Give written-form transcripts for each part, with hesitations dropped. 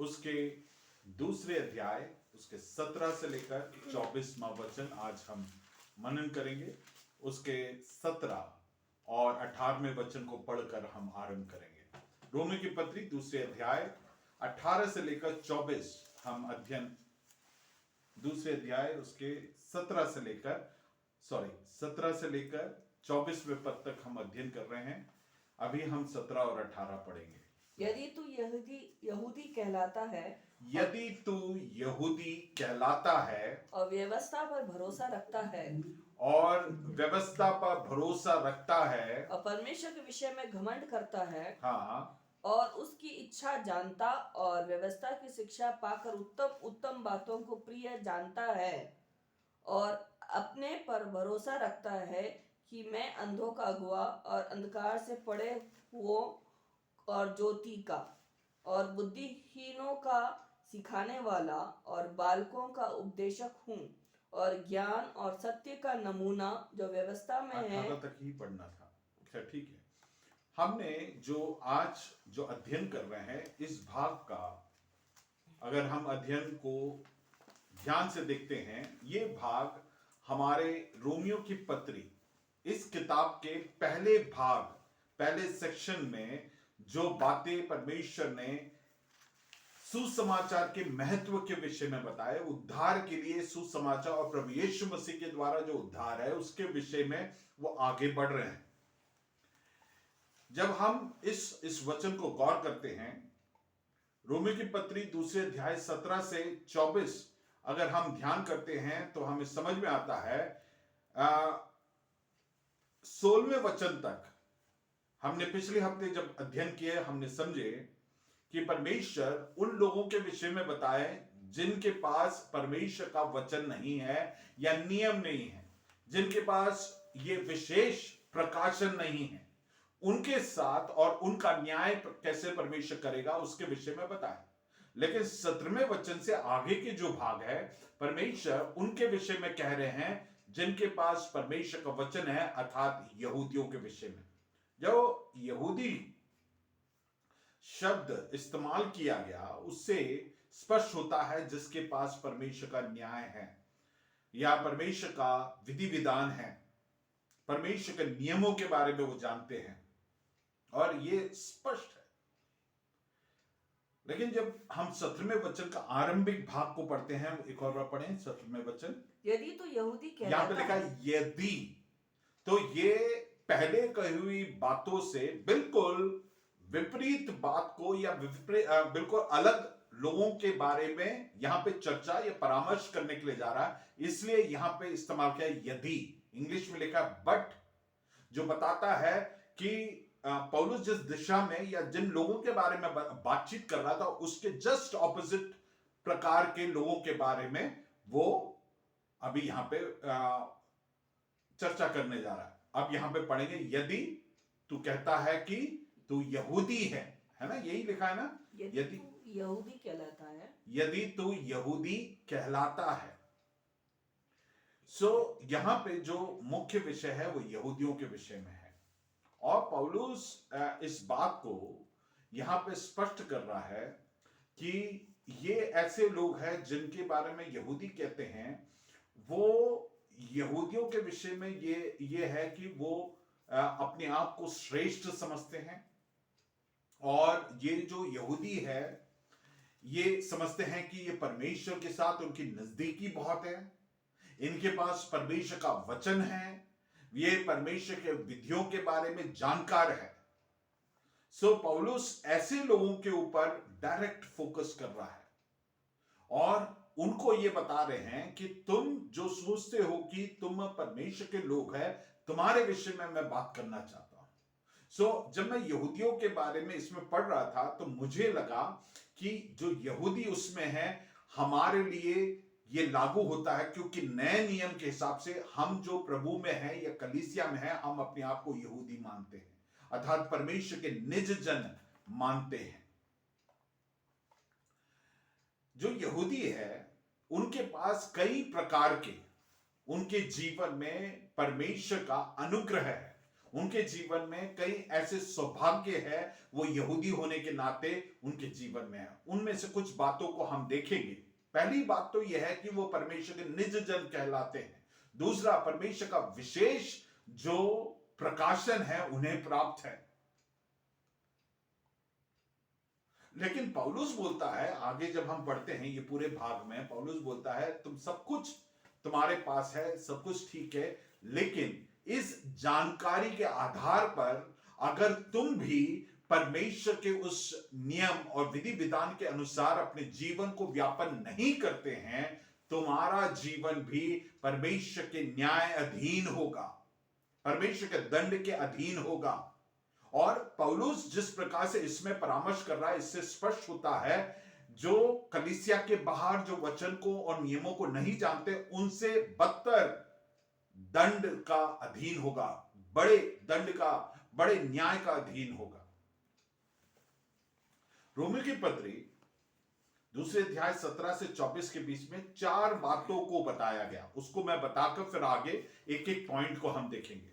उसके दूसरे अध्याय उसके 17 से लेकर 24वां वचन आज हम मनन करेंगे। उसके 17 और 18वें वचन को पढ़कर हम आरंभ करेंगे। रोमी की पत्री दूसरे अध्याय 18 से लेकर 24 हम अध्ययन, दूसरे अध्याय उसके 17 से लेकर 24वें पद तक हम अध्ययन कर रहे हैं। अभी हम 17 और 18 पढ़ेंगे। यदि तू यहूदी कहलाता है, यदि तू यहूदी कहलाता है और व्यवस्था पर भरोसा रखता है, और व्यवस्था पर भरोसा रखता है, और परमेश्वर के विषय में घमंड करता है, हाँ, और उसकी इच्छा जानता और व्यवस्था की शिक्षा पाकर उत्तम उत्तम बातों को प्रिय जानता है, और अपने पर भरोसा रखता है कि मैं अंधों का अगुआ और अंधकार से पड़े हुओं और ज्योति का और बुद्धिहीनों का सिखाने वाला और बालकों का उपदेशक हूँ, और ज्ञान और सत्य का नमूना जो व्यवस्था में है। 18 तक ही पढ़ना था। अच्छा, ठीक है। हमने जो आज जो अध्ययन कर रहे हैं इस भाग का, अगर हम अध्ययन को ध्यान से देखते हैं, ये भाग हमारे रोमियो की पत्री इस किताब के पहले भाग, पहले सेक्शन में जो बातें परमेश्वर ने सुसमाचार के महत्व के विषय में बताए, उद्धार के लिए सुसमाचार और प्रभु यीशु मसीह के द्वारा जो उद्धार है उसके विषय में वो आगे बढ़ रहे हैं। जब हम इस वचन को गौर करते हैं, रोमी की पत्री दूसरे अध्याय 17 से 24 अगर हम ध्यान करते हैं तो हमें समझ में आता है 16वें वचन तक हमने पिछले हफ्ते जब अध्ययन किए हमने समझे कि परमेश्वर उन लोगों के विषय में बताए जिनके पास परमेश्वर का वचन नहीं है या नियम नहीं है, जिनके पास ये विशेष प्रकाशन नहीं है, उनके साथ और उनका न्याय कैसे परमेश्वर करेगा उसके विषय में बताए। लेकिन 17वें वचन से आगे के जो भाग है, परमेश्वर उनके विषय में कह रहे हैं जिनके पास परमेश्वर का वचन है, अर्थात यहूदियों के विषय में। जो यहूदी शब्द इस्तेमाल किया गया उससे स्पष्ट होता है जिसके पास परमेश्वर का न्याय है या परमेश्वर का विधि विधान है, परमेश्वर के नियमों के बारे में वो जानते हैं, और ये स्पष्ट है। लेकिन जब हम 17वें वचन का आरंभिक भाग को पढ़ते हैं, एक और बार पढ़ें 17वें वचन। यदि तो यहूदी यहां पे लिखा है यदि, तो ये पहले कही हुई बातों से बिल्कुल विपरीत बात को या बिल्कुल अलग लोगों के बारे में यहां पे चर्चा या परामर्श करने के लिए जा रहा है, इसलिए यहां पे इस्तेमाल किया यदि। इंग्लिश में लिखा बट, जो बताता है कि पौलुस जिस दिशा में या जिन लोगों के बारे में बातचीत कर रहा था उसके जस्ट ऑपोजिट प्रकार के लोगों के बारे में वो अभी यहां पे चर्चा करने जा रहा है। अब यहां पे पढ़ेंगे, यदि तू कहता है कि तू यहूदी है ना, यही लिखा है ना, यदि तू यहूदी कहलाता है, यदि तू यहूदी कहलाता है। यहां पे जो मुख्य विषय है वो यहूदियों के विषय में है, और पौलुस इस बात को यहां पे स्पष्ट कर रहा है कि ये ऐसे लोग हैं जिनके बारे में यहूदी कहते हैं, वो यहूदियों के विषय में ये है कि वो अपने आप को श्रेष्ठ समझते हैं, और ये जो यहूदी है ये समझते हैं कि ये परमेश्वर के साथ उनकी नजदीकी बहुत है, इनके पास परमेश्वर का वचन है, ये परमेश्वर के विधियों के बारे में जानकार है। पौलुस ऐसे लोगों के ऊपर डायरेक्ट फोकस कर रहा है और उनको ये बता रहे हैं कि तुम जो सोचते हो कि तुम परमेश्वर के लोग हैं, तुम्हारे विषय में मैं बात करना चाहता हूं। जब मैं यहूदियों के बारे में इसमें पढ़ रहा था तो मुझे लगा कि जो यहूदी उसमें है हमारे लिए ये लागू होता है, क्योंकि नए नियम के हिसाब से हम जो प्रभु में हैं या कलीसिया में हैं, हम अपने आप को यहूदी मानते हैं, अर्थात परमेश्वर के निज जन मानते हैं। जो यहूदी है उनके पास कई प्रकार के उनके जीवन में परमेश्वर का अनुग्रह है, उनके जीवन में कई ऐसे सौभाग्य है वो यहूदी होने के नाते उनके जीवन में है। उनमें से कुछ बातों को हम देखेंगे। पहली बात तो यह है कि वो परमेश्वर के निज जन कहलाते हैं। दूसरा, परमेश्वर का विशेष जो प्रकाशन है उन्हें प्राप्त है। लेकिन पौलुस बोलता है, आगे जब हम पढ़ते हैं ये पूरे भाग में, पौलुस बोलता है तुम सब कुछ तुम्हारे पास है, सब कुछ ठीक है, लेकिन इस जानकारी के आधार पर अगर तुम भी परमेश्वर के उस नियम और विधि विधान के अनुसार अपने जीवन को व्यापन नहीं करते हैं, तुम्हारा जीवन भी परमेश्वर के न्याय अधीन होगा, परमेश्वर के दंड के अधीन होगा। और पौलुस जिस प्रकार से इसमें परामर्श कर रहा है, इससे स्पष्ट होता है जो कलीसिया के बाहर जो वचन को और नियमों को नहीं जानते, उनसे बदतर दंड का अधीन होगा, बड़े दंड का, बड़े न्याय का अधीन होगा। रोमियो की पत्री दूसरे अध्याय 17 से 24 के बीच में 4 बातों को बताया गया। उसको मैं बताकर फिर आगे एक एक पॉइंट को हम देखेंगे।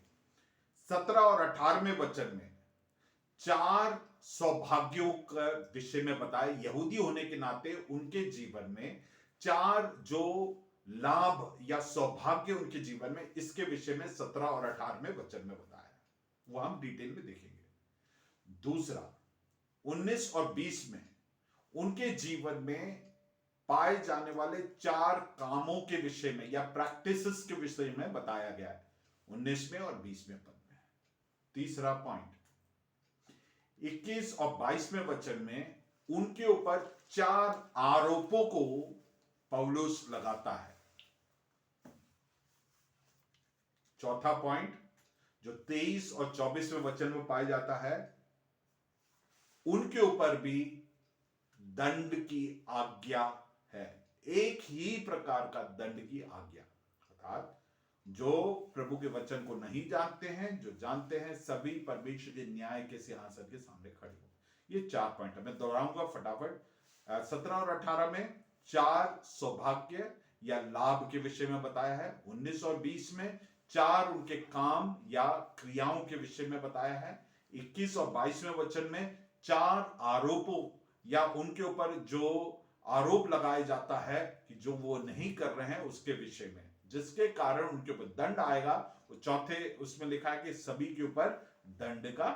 17 और 18वें वचन में 4 सौभाग्यों का विषय में बताया। यहूदी होने के नाते उनके जीवन में 4 जो लाभ या सौभाग्य उनके जीवन में, इसके विषय में 17 और 18वें वचन में बताया। वो हम डिटेल में देखेंगे। दूसरा, 19 और 20 में उनके जीवन में पाए जाने वाले 4 कामों के विषय में या प्रैक्टिसेस के विषय में बताया गया है, 19वें और 20वें पद में। तीसरा पॉइंट, 21 और 22वें वचन में उनके ऊपर 4 आरोपों को पौलुस लगाता है। चौथा पॉइंट जो 23 और 24वें वचन में पाया जाता है, उनके ऊपर भी दंड की आज्ञा है, एक ही प्रकार का दंड की आज्ञा। अर्थात जो प्रभु के वचन को नहीं जानते हैं, जो जानते हैं, सभी परमेश्वर के न्याय के सिंहासन के सामने खड़े हो। ये 4 पॉइंट है, मैं दोहराऊंगा फटाफट। 17 और 18 में 4 सौभाग्य या लाभ के विषय में बताया है। 19 और 20 में 4 उनके काम या क्रियाओं के विषय में बताया है। 21 और 22वें वचन में 4 आरोपों या उनके ऊपर जो आरोप लगाया जाता है कि जो वो नहीं कर रहे हैं उसके विषय में, जिसके कारण उनके ऊपर दंड आएगा। वो चौथे उसमें लिखा है कि सभी के ऊपर दंड का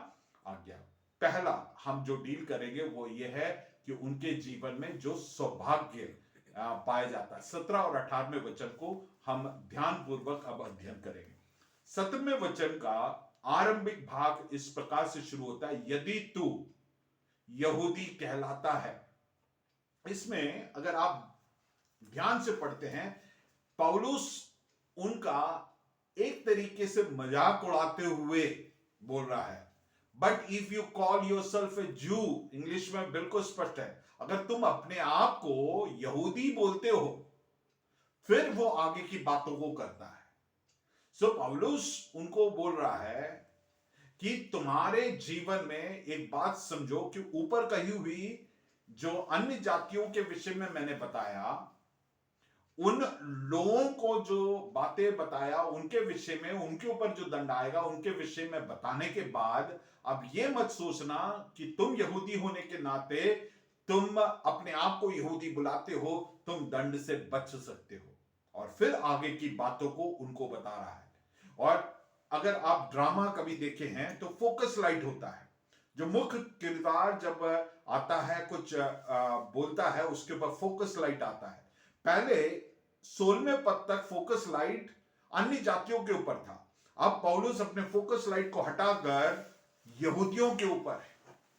आज्ञा। पहला हम जो डील करेंगे वो ये है कि उनके जीवन में जो सौभाग्य पाया जाता है। 17 और 18वें वचन को हम ध्यानपूर्वक अब अध्ययन करेंगे। 17वें वचन का आरंभिक भाग इस प्रकार से शुरू होता है, यदि तू यहूदी कहलाता है। इसमें अगर आप ध्यान से पढ़ते हैं, पौलुस उनका एक तरीके से मजाक उड़ाते हुए बोल रहा है। But if you call your self ए जू, इंग्लिश में बिल्कुल स्पष्ट है, अगर तुम अपने आप को यहूदी बोलते हो, फिर वो आगे की बातों को करता है। सो पौलुस उनको बोल रहा है कि तुम्हारे जीवन में एक बात समझो कि ऊपर कही हुई जो अन्य जातियों के विषय में मैंने बताया, उन लोगों को जो बातें बताया उनके विषय में, उनके ऊपर जो दंड आएगा उनके विषय में बताने के बाद अब ये मत सोचना कि तुम यहूदी होने के नाते तुम अपने आप को यहूदी बुलाते हो, तुम दंड से बच सकते हो। और फिर आगे की बातों को उनको बता रहा है। और अगर आप ड्रामा कभी देखे हैं तो फोकस लाइट होता है, जो मुख्य किरदार जब आता है कुछ बोलता है उसके ऊपर फोकस लाइट आता है। पहले 16वें पद तक फोकस लाइट अन्य जातियों के ऊपर था, अब पौलुस अपने फोकस लाइट को हटाकर यहूदियों के ऊपर है।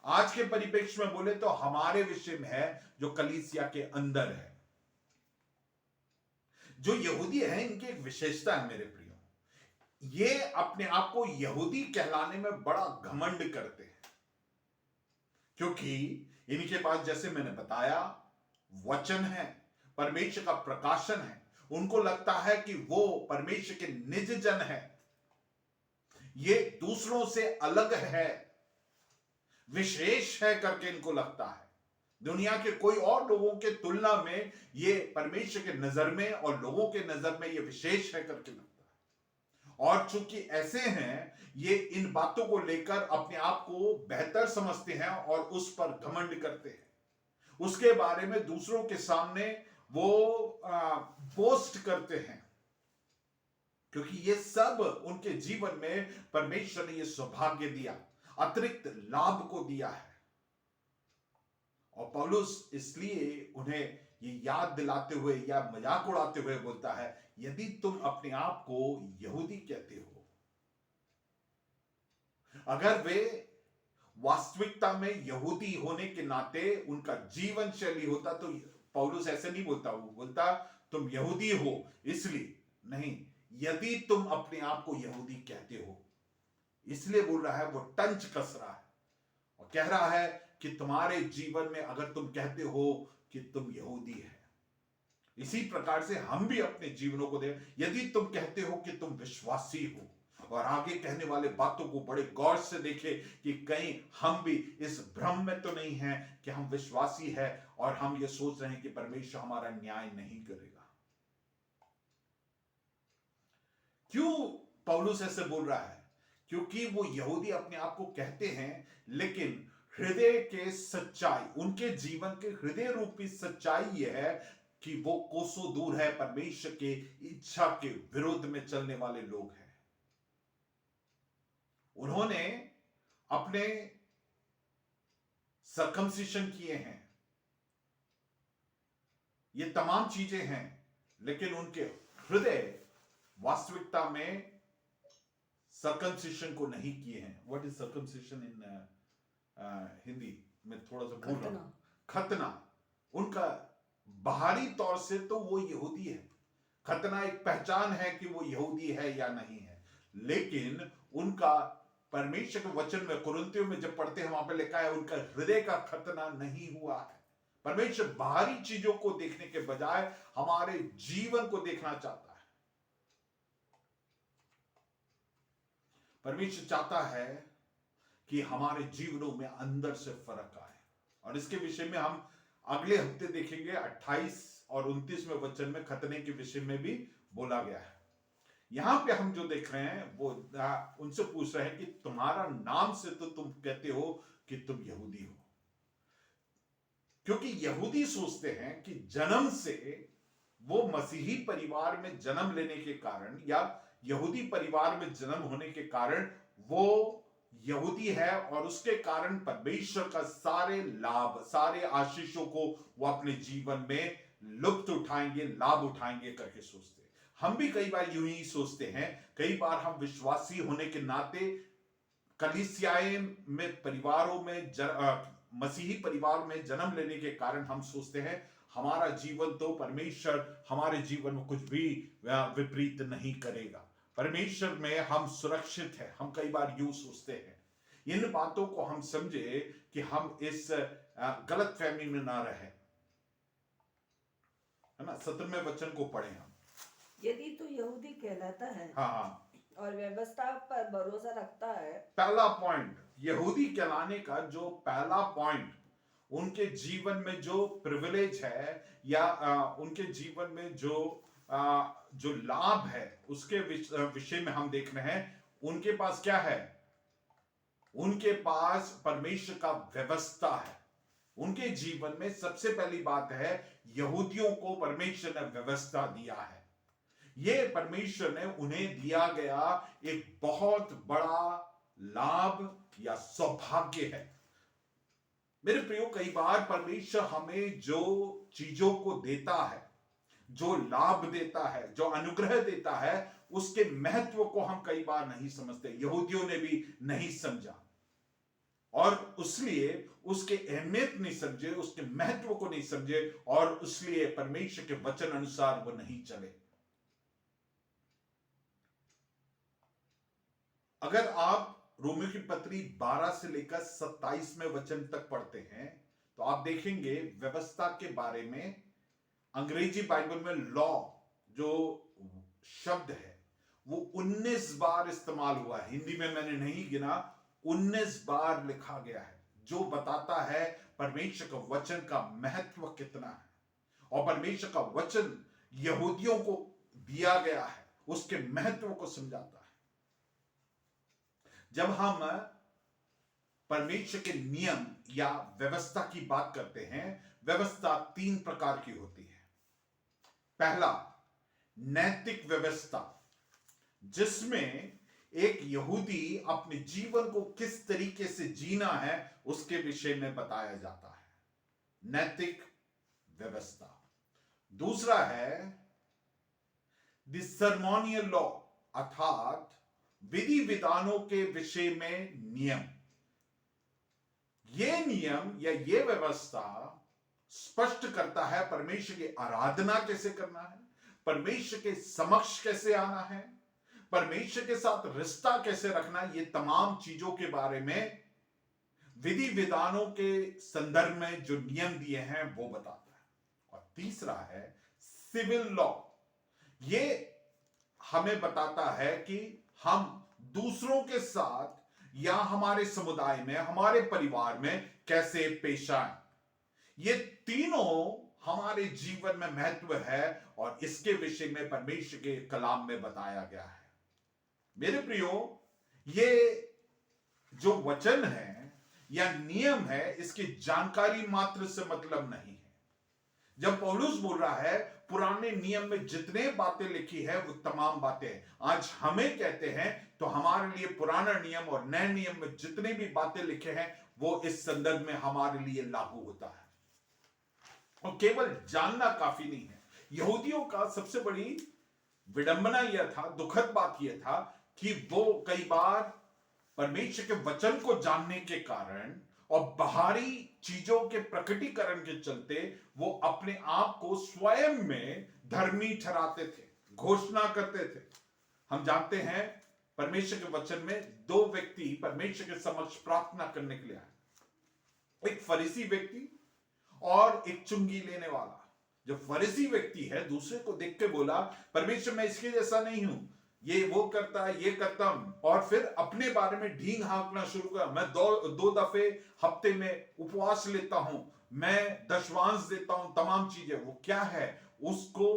आज के परिप्रेक्ष्य में बोले तो हमारे विषय में है, जो कलीसिया के अंदर है। जो यहूदी है इनकी एक विशेषता है मेरे प्रियो, ये अपने आप को यहूदी कहलाने में बड़ा घमंड करते हैं, क्योंकि इनके पास, जैसे मैंने बताया, वचन है, परमेश्वर का प्रकाशन है। उनको लगता है कि वो परमेश्वर के निज जन है, ये दूसरों से अलग है, विशेष है करके इनको लगता है। दुनिया के कोई और लोगों के तुलना में ये परमेश्वर के नजर में और लोगों के नजर में ये विशेष है करके लगता है। और चूंकि ऐसे हैं, ये इन बातों को लेकर अपने आप को बेहतर समझते हैं और उस पर घमंड करते हैं, उसके बारे में दूसरों के सामने वो पोस्ट करते हैं, क्योंकि ये सब उनके जीवन में परमेश्वर ने ये सौभाग्य दिया, अतिरिक्त लाभ को दिया है। और पौलुस इसलिए उन्हें ये याद दिलाते हुए या मजाक उड़ाते हुए बोलता है, यदि तुम अपने आप को यहूदी कहते हो, अगर वे वास्तविकता में यहूदी होने के नाते उनका जीवन शैली होता, तो पौलुस ऐसे नहीं बोलता, वो बोलता तुम यहूदी हो इसलिए नहीं, यदि तुम अपने आप को यहूदी कहते हो, इसलिए बोल रहा है, वो टंच कस रहा है और कह रहा है कि तुम्हारे जीवन में अगर तुम कहते हो कि तुम यहूदी है, इसी प्रकार से हम भी अपने जीवनों को दे, यदि तुम कहते हो कि तुम विश्वासी हो, और आगे कहने वाले बातों को बड़े गौर से देखे कि कहीं हम भी इस भ्रम में तो नहीं है कि हम विश्वासी है और हम ये सोच रहे हैं कि परमेश्वर हमारा न्याय नहीं करेगा। क्यों पौलुस ऐसे बोल रहा है? क्योंकि वो यहूदी अपने आप को कहते हैं, लेकिन हृदय के सच्चाई, उनके जीवन के हृदय रूपी सच्चाई यह है कि वो कोसों दूर है, परमेश्वर के इच्छा के विरुद्ध में चलने वाले लोग हैं। उन्होंने अपने सर्कमसिशन किए हैं, ये तमाम चीजें हैं, लेकिन उनके हृदय वास्तविकता में सर्कमसिशन को नहीं किए हैं। व्हाट इज सर्कमसिशन इन हिंदी में? थोड़ा सा भूल रहा हूं। खतना। उनका बाहरी तौर से तो वो यहूदी है, खतना एक पहचान है कि वो यहूदी है या नहीं है, लेकिन उनका परमेश्वर के वचन में कुरिन्थियों में जब पढ़ते हैं, वहां पे लिखा है उनका हृदय का खतना नहीं हुआ है। परमेश्वर बाहरी चीजों को देखने के बजाय हमारे जीवन को देखना चाहता है। परमेश्वर चाहता है कि हमारे जीवनों में अंदर से फर्क आए, और इसके विषय में हम अगले हफ्ते देखेंगे। 28 और 29 में वचन में खतने के विषय में भी बोला गया है। यहां पे हम जो देख रहे हैं वो उनसे पूछ रहे हैं कि तुम्हारा नाम से तो तुम कहते हो कि तुम यहूदी हो, क्योंकि यहूदी सोचते हैं कि जन्म से वो मसीही परिवार में जन्म लेने के कारण या यहूदी परिवार में जन्म होने के कारण वो यहूदी है, और उसके कारण परमेश्वर का सारे लाभ, सारे आशीषों को वो अपने जीवन में लुत्फ उठाएंगे, लाभ उठाएंगे करके सोचते हैं। हम भी कई बार यूं ही सोचते हैं। कई बार हम विश्वासी होने के नाते कलीसियाएं में, परिवारों में, मसीही परिवार में जन्म लेने के कारण हम सोचते हैं हमारा जीवन तो परमेश्वर हमारे जीवन में कुछ भी विपरीत नहीं करेगा, परमेश्वर में हम सुरक्षित हैं। हम कई बार यूं सोचते हैं। इन बातों को हम समझे कि हम इस गलत फहमी में ना रहे, है ना। 17वें वचन को पढ़े हम। यदि तू यहूदी कहलाता है हाँ, और व्यवस्था पर भरोसा रखता है। पहला पॉइंट, यहूदी कहलाने का जो पहला पॉइंट, उनके जीवन में जो प्रिविलेज है या उनके जीवन में जो लाभ है, उसके विषय में हम देख रहे हैं। उनके पास क्या है? उनके पास परमेश्वर का व्यवस्था है। उनके जीवन में सबसे पहली बात है, यहूदियों को परमेश्वर ने व्यवस्था दिया है। ये परमेश्वर ने उन्हें दिया गया एक बहुत बड़ा लाभ या सौभाग्य है। मेरे प्रियो, कई बार परमेश्वर हमें जो चीजों को देता है, जो लाभ देता है, जो अनुग्रह देता है, उसके महत्व को हम कई बार नहीं समझते। यहूदियों ने भी नहीं समझा, और इसलिए उसके अहमियत नहीं समझे, उसके महत्व को नहीं समझे, और इसलिए परमेश्वर के वचन अनुसार वो नहीं चले। अगर आप रोमियो की पत्री 12 से लेकर 27वें वचन तक पढ़ते हैं, तो आप देखेंगे व्यवस्था के बारे में अंग्रेजी बाइबल में लॉ जो शब्द है वो 19 बार इस्तेमाल हुआ है। हिंदी में मैंने नहीं गिना, 19 बार लिखा गया है, जो बताता है परमेश्वर का वचन का महत्व कितना है, और परमेश्वर का वचन यहूदियों को दिया गया है, उसके महत्व को समझाता है। जब हम परमेश्वर के नियम या व्यवस्था की बात करते हैं, व्यवस्था 3 प्रकार की होती है। पहला, नैतिक व्यवस्था, जिसमें एक यहूदी अपने जीवन को किस तरीके से जीना है उसके विषय में बताया जाता है, नैतिक व्यवस्था। दूसरा है द सर्मोनियल लॉ, अर्थात विधि विधानों के विषय में नियम। ये नियम या ये व्यवस्था स्पष्ट करता है परमेश्वर की आराधना कैसे करना है, परमेश्वर के समक्ष कैसे आना है, परमेश्वर के साथ रिश्ता कैसे रखना है। ये तमाम चीजों के बारे में विधि विधानों के संदर्भ में जो नियम दिए हैं वो बताता है। और तीसरा है सिविल लॉ। ये हमें बताता है कि हम दूसरों के साथ या हमारे समुदाय में, हमारे परिवार में कैसे पेश आए। ये तीनों हमारे जीवन में महत्व है और इसके विषय में परमेश्वर के कलाम में बताया गया है। मेरे प्रियो, ये जो वचन है या नियम है, इसकी जानकारी मात्र से मतलब नहीं है। जब पौलुस बोल रहा है पुराने नियम में जितने बातें लिखी है वो तमाम बातें आज हमें कहते हैं, तो हमारे लिए पुराना नियम और नए नियम में जितने भी बातें लिखे हैं वो इस संदर्भ में हमारे लिए लागू होता है। और केवल जानना काफी नहीं है। यहूदियों का सबसे बड़ी विडंबना यह था, दुखद बात यह था कि वो कई बार परमेश्वर के वचन को जानने के कारण और बाहरी चीजों के प्रकटीकरण के चलते वो अपने आप को स्वयं में धर्मी ठहराते थे, घोषणा करते थे। हम जानते हैं परमेश्वर के वचन में 2 व्यक्ति परमेश्वर के समक्ष प्रार्थना करने के लिए आए, एक फरीसी व्यक्ति और एक चुंगी लेने वाला। जो फरीसी व्यक्ति है दूसरे को देख के बोला, परमेश्वर मैं इसके जैसा नहीं हूं, ये वो करता है, ये करता हूं, और फिर अपने बारे में ढींग हाँकना शुरू कर। मैं 2 दफे हफ्ते में उपवास लेता हूं, मैं दशवांश देता हूं, तमाम चीजें। वो क्या है, उसको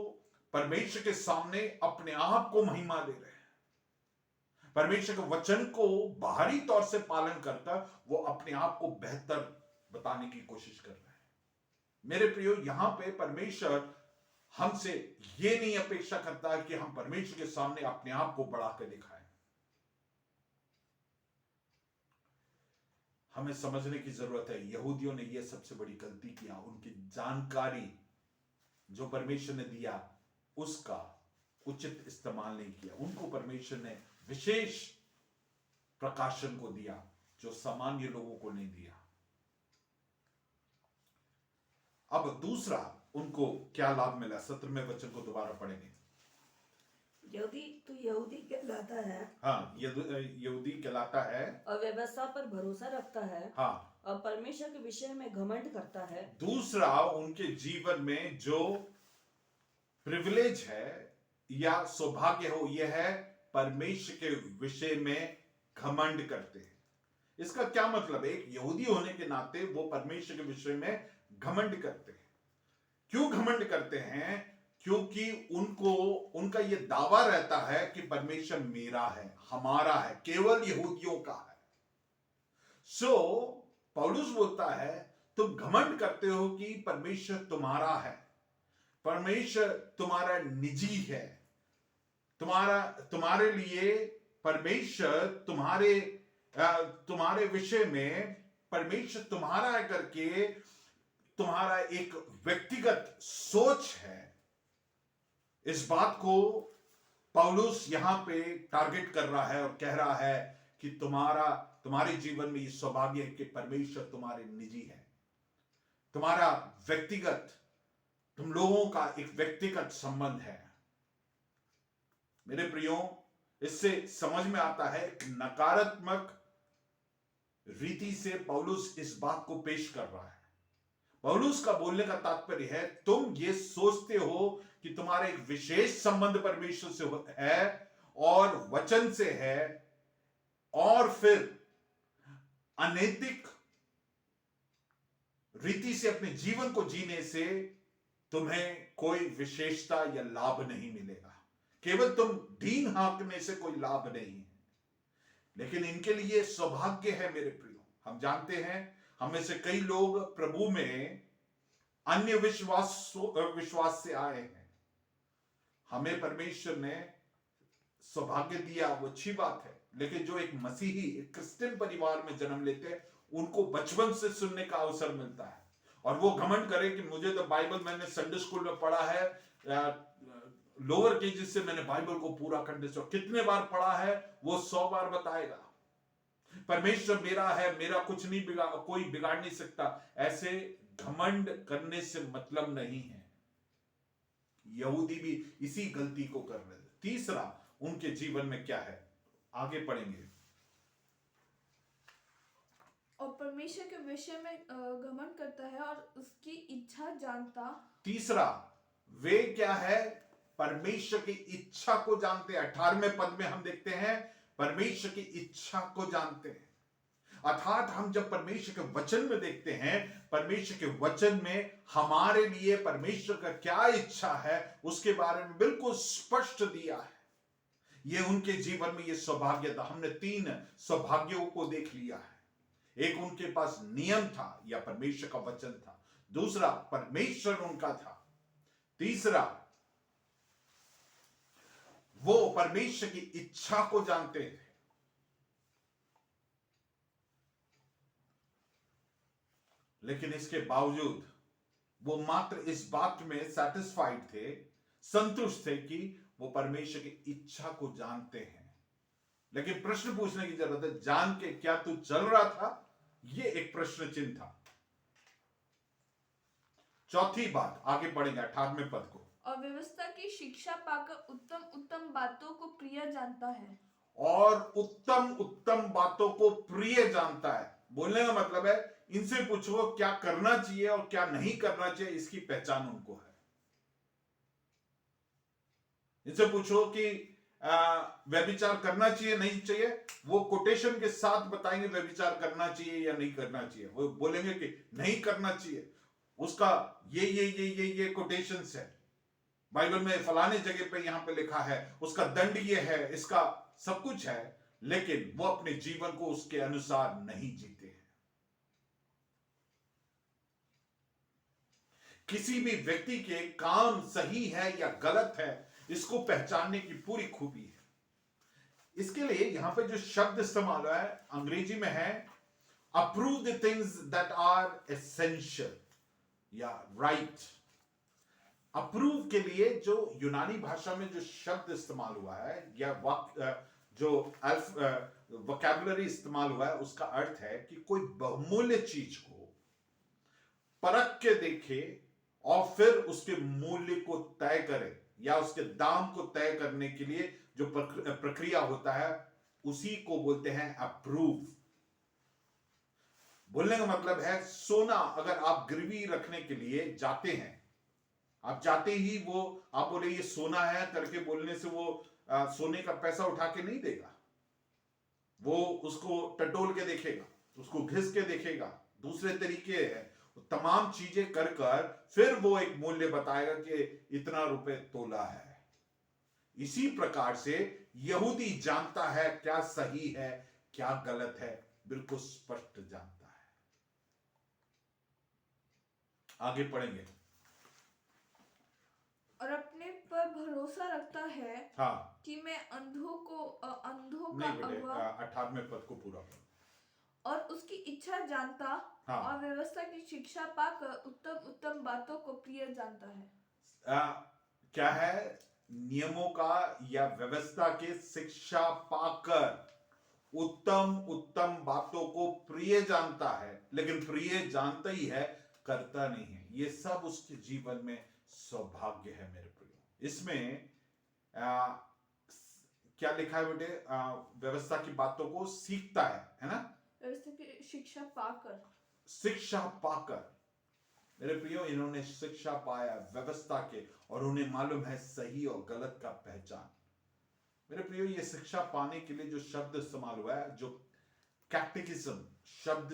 परमेश्वर के सामने अपने आप को महिमा दे रहे हैं। परमेश्वर के वचन को बाहरी तौर से पालन करता वो अपने आप को बेहतर बताने की कोशिश कर रहे हैं। मेरे प्रियो, यहां पे परमेश्वर हमसे ये नहीं अपेक्षा करता है कि हम परमेश्वर के सामने अपने आप को बढ़ाकर दिखाएं। हमें समझने की जरूरत है, यहूदियों ने यह सबसे बड़ी गलती किया। उनकी जानकारी जो परमेश्वर ने दिया उसका उचित इस्तेमाल नहीं किया। उनको परमेश्वर ने विशेष प्रकाशन को दिया जो सामान्य लोगों को नहीं दिया। अब दूसरा उनको क्या लाभ मिला, 17वें वचन को दोबारा पढ़ेंगे। यहूदी तो यहूदी कहलाता है, हाँ, यहूदी कहलाता है और व्यवस्था पर भरोसा रखता है, हाँ, और परमेश्वर के विषय में घमंड करता है। दूसरा, उनके जीवन में जो प्रिविलेज है या सौभाग्य हो, यह है परमेश्वर के विषय में घमंड करते हैं। इसका क्या मतलब है? एक यहूदी होने के नाते वो परमेश्वर के विषय में घमंड करते हैं। क्यों घमंड करते हैं? क्योंकि उनका यह दावा रहता है कि परमेश्वर मेरा है, हमारा है, केवल यहूदियों का है। पौलुस बोलता है तुम घमंड करते हो कि परमेश्वर तुम्हारा है, परमेश्वर तुम्हारा निजी है, तुम्हारे लिए परमेश्वर तुम्हारे विषय में परमेश्वर तुम्हारा है करके तुम्हारा एक व्यक्तिगत सोच है। इस बात को पौलुस यहां पे टारगेट कर रहा है और कह रहा है कि तुम्हारे जीवन में ये सौभाग्य है कि परमेश्वर तुम्हारे निजी है, तुम्हारा व्यक्तिगत, तुम लोगों का एक व्यक्तिगत संबंध है। मेरे प्रियो, इससे समझ में आता है एक नकारात्मक रीति से पौलुस इस बात को पेश कर रहा है। पौलुस का बोलने का तात्पर्य है तुम ये सोचते हो कि तुम्हारा एक विशेष संबंध परमेश्वर से है और वचन से है, और फिर अनैतिक रीति से अपने जीवन को जीने से तुम्हें कोई विशेषता या लाभ नहीं मिलेगा। केवल तुम ढींग हाँकने से कोई लाभ नहीं है। लेकिन इनके लिए सौभाग्य है मेरे प्रियो। हम जानते हैं हम में से कई लोग प्रभु में अन्य विश्वास से आए हैं। हमें परमेश्वर ने सौभाग्य दिया, वो अच्छी बात है, लेकिन जो एक मसीही एक क्रिश्चियन परिवार में जन्म लेते हैं उनको बचपन से सुनने का अवसर मिलता है और वो घमंड करे कि मुझे तो बाइबल मैंने संडे स्कूल में पढ़ा है, लोअर केजेस से मैंने बाइबल को पूरा करने से कितने बार पढ़ा है वो 100 बार बताएगा। परमेश्वर मेरा है, मेरा कुछ नहीं कोई बिगाड़ नहीं सकता। ऐसे घमंड करने से मतलब नहीं है। यहूदी भी इसी गलती को कर रहे थे। तीसरा उनके जीवन में क्या है, आगे पढ़ेंगे। और परमेश्वर के विषय में घमंड करता है और उसकी इच्छा जानता। तीसरा वे क्या है, परमेश्वर की इच्छा को जानते हैं। 18वें पद में हम देखते हैं परमेश्वर की इच्छा को जानते हैं। अर्थात हम जब परमेश्वर के वचन में देखते हैं, परमेश्वर के वचन में हमारे लिए परमेश्वर का क्या इच्छा है उसके बारे में बिल्कुल स्पष्ट दिया है। ये उनके जीवन में ये सौभाग्य था। हमने 3 सौभाग्यों को देख लिया है। एक उनके पास नियम था या परमेश्वर का वचन था, दूसरा परमेश्वर उनका था, तीसरा वो परमेश्वर की इच्छा को जानते थे। लेकिन इसके बावजूद वो मात्र इस बात में सैटिस्फाइड थे, संतुष्ट थे कि वो परमेश्वर की इच्छा को जानते हैं। लेकिन प्रश्न पूछने की जरूरत है, जान के क्या तू चल रहा था? ये एक प्रश्न चिन्ह था। चौथी बात, आगे बढ़ेंगे 18वें पद को। और व्यवस्था की शिक्षा पाकर उत्तम उत्तम बातों को प्रिय जानता है। और उत्तम उत्तम बातों को प्रिय जानता है। बोलने का मतलब है इनसे पूछो क्या करना चाहिए और क्या नहीं करना चाहिए, इसकी पहचान उनको है। इनसे पूछो कि व्यभिचार करना चाहिए नहीं चाहिए, वो कोटेशन के साथ बताएंगे व्यभिचार करना चाहिए या नहीं करना चाहिए। वो बोलेंगे कि नहीं करना चाहिए, उसका ये कोटेशंस है, बाइबल में फलाने जगह पे यहां पे लिखा है, उसका दंड ये है, इसका सब कुछ है, लेकिन वो अपने जीवन को उसके अनुसार नहीं जीते हैं। किसी भी व्यक्ति के काम सही है या गलत है, इसको पहचानने की पूरी खूबी है। इसके लिए यहां पे जो शब्द इस्तेमाल हुआ है अंग्रेजी में है approve the things that are essential या राइट। अप्रूव के लिए जो यूनानी भाषा में जो शब्द इस्तेमाल हुआ है या जो वोकैबुलरी इस्तेमाल हुआ है, उसका अर्थ है कि कोई बहुमूल्य चीज को परख के देखे और फिर उसके मूल्य को तय करे या उसके दाम को तय करने के लिए जो प्रक्रिया होता है उसी को बोलते हैं अप्रूव। बोलने का मतलब है सोना अगर आप गिरवी रखने के लिए जाते हैं, आप जाते ही वो आप बोले ये सोना है करके बोलने से वो सोने का पैसा उठा के नहीं देगा। वो उसको टटोल के देखेगा, उसको घिस के देखेगा, दूसरे तरीके है, तमाम चीजें कर कर फिर वो एक मूल्य बताएगा कि इतना रुपए तोला है। इसी प्रकार से यहूदी जानता है क्या सही है क्या गलत है, बिल्कुल स्पष्ट जानता है। आगे पढ़ेंगे। और अपने पर भरोसा रखता है हाँ, कि मैं अंधों का नहीं बेटे, अगुआ 18वें पद को पूरा करो। और उसकी इच्छा जानता। हाँ। और व्यवस्था की शिक्षा पाकर उत्तम उत्तम बातों को प्रिय जानता है। क्या है, नियमों का या व्यवस्था के शिक्षा पाकर उत्तम उत्तम बातों को प्रिय जानता है। लेकिन प्रिय जानता ही है, करता नहीं है। ये सब उसके जीवन में सौभाग्य है मेरे प्रियो। इसमें क्या लिखा है बेटे, व्यवस्था की बातों को सीखता है ना, व्यवस्था की शिक्षा पाकर। शिक्षा पाकर मेरे प्रियो, इन्होंने शिक्षा पाया व्यवस्था के और उन्हें मालूम है सही और गलत का पहचान। मेरे प्रियो, ये शिक्षा पाने के लिए जो शब्द इस्तेमाल हुआ है, जो कैटेकिज्म शब्द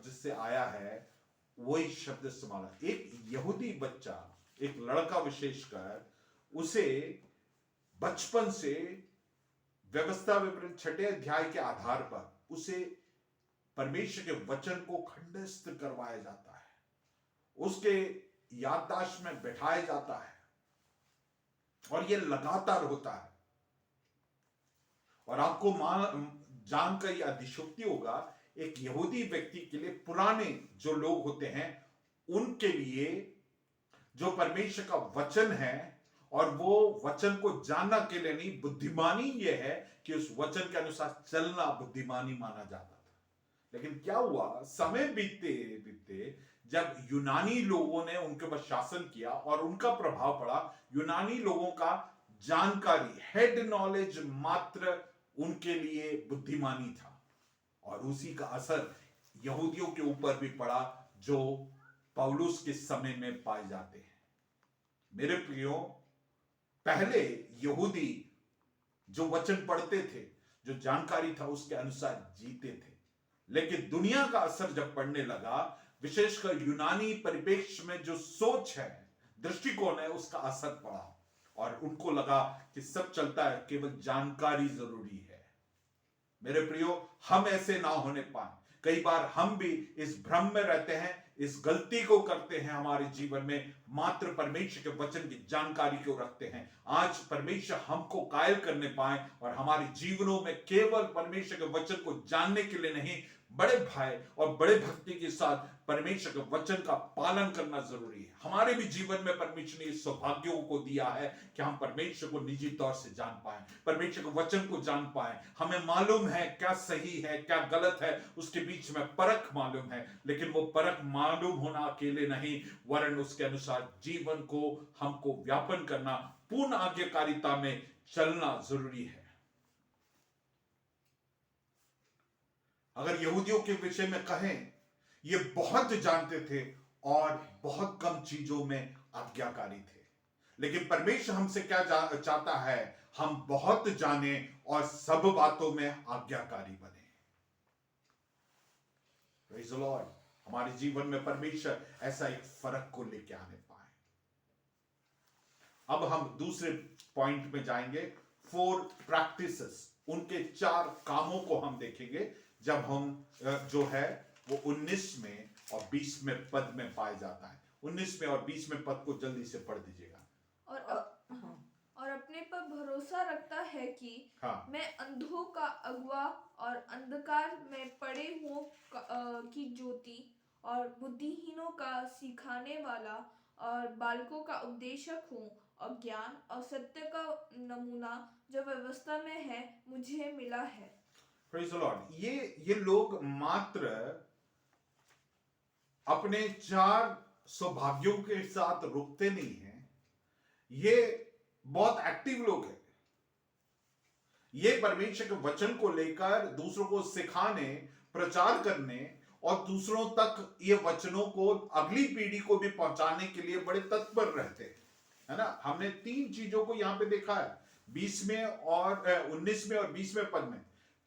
जिससे आया है, वही शब्द इस्तेमाल है। एक यहूदी बच्चा, एक लड़का विशेषकर, उसे बचपन से व्यवस्था विवरण 6 अध्याय के आधार पर उसे परमेश्वर के वचन को खंडस्थ करवाया जाता है, उसके याददाश्त में बैठाया जाता है, और यह लगातार होता है। और आपको जानकर यह अधिशोक्ति होगा, एक यहूदी व्यक्ति के लिए, पुराने जो लोग होते हैं उनके लिए जो परमेश्वर का वचन है, और वो वचन को जानना के लिए नहीं, बुद्धिमानी यह है कि उस वचन के अनुसार चलना बुद्धिमानी माना जाता था। लेकिन क्या हुआ, समय बीतते बीतते जब यूनानी लोगों ने उनके ऊपर शासन किया और उनका प्रभाव पड़ा, यूनानी लोगों का जानकारी, हेड नॉलेज मात्र उनके लिए बुद्धिमानी था, और उसी का असर यहूदियों के ऊपर भी पड़ा जो पौलुस के समय में पाए जाते हैं। मेरे प्रियो, पहले यहूदी जो वचन पढ़ते थे, जो जानकारी था उसके अनुसार जीते थे, लेकिन दुनिया का असर जब पड़ने लगा, विशेषकर यूनानी परिप्रेक्ष्य में जो सोच है, दृष्टिकोण है, उसका असर पड़ा, और उनको लगा कि सब चलता है, केवल जानकारी जरूरी है। मेरे प्रियो, हम ऐसे ना होने पाए। कई बार हम भी इस भ्रम में रहते हैं, इस गलती को करते हैं हमारे जीवन में, मात्र परमेश्वर के वचन की जानकारी को रखते हैं। आज परमेश्वर हमको कायल करने पाए और हमारे जीवनों में केवल परमेश्वर के वचन को जानने के लिए नहीं, बड़े भय और बड़े भक्ति के साथ परमेश्वर के वचन का पालन करना जरूरी है। हमारे भी जीवन में परमेश्वर ने इस सौभाग्यों को दिया है कि हम परमेश्वर को निजी तौर से जान पाए, परमेश्वर के वचन को जान पाए। हमें मालूम है क्या सही है क्या गलत है, उसके बीच में परख मालूम है, लेकिन वो परख मालूम होना अकेले नहीं, वरन उसके अनुसार जीवन को हमको व्यापन करना, पूर्ण आज्ञाकारिता में चलना जरूरी है। अगर यहूदियों के विषय में कहें, ये बहुत जानते थे और बहुत कम चीजों में आज्ञाकारी थे, लेकिन परमेश्वर हमसे क्या चाहता है, हम बहुत जाने और सब बातों में आज्ञाकारी बने। Praise the Lord. हमारे जीवन में परमेश्वर ऐसा एक फर्क को लेके आने पाए। अब हम दूसरे पॉइंट में जाएंगे, 4 प्रैक्टिसेस, उनके 4 कामों को हम देखेंगे, जब हम जो है वो 19 में और 20 में पद में पाया जाता है। 19 में और 20 में पद को जल्दी से पढ़ दीजिएगा। और अपने पर भरोसा रखता है कि मैं अंधों का अगुआ और अंधकार में पड़े हुओं की ज्योति और बुद्धिहीनों का सिखाने वाला और बालकों का उपदेशक हूँ, और ज्ञान और सत्य का नमूना जो व्यवस्था में है मुझे मिला है। Praise the Lord। ये लोग मात्र अपने 4 सौभाग्यों के साथ रुकते नहीं हैं, ये बहुत एक्टिव लोग हैं। ये परमेश्वर के वचन को लेकर दूसरों को सिखाने, प्रचार करने और दूसरों तक ये वचनों को, अगली पीढ़ी को भी पहुंचाने के लिए बड़े तत्पर रहते हैं, है ना। हमने 3 चीजों को यहां पे देखा है, 20 में और 19 में और 20 में पद में,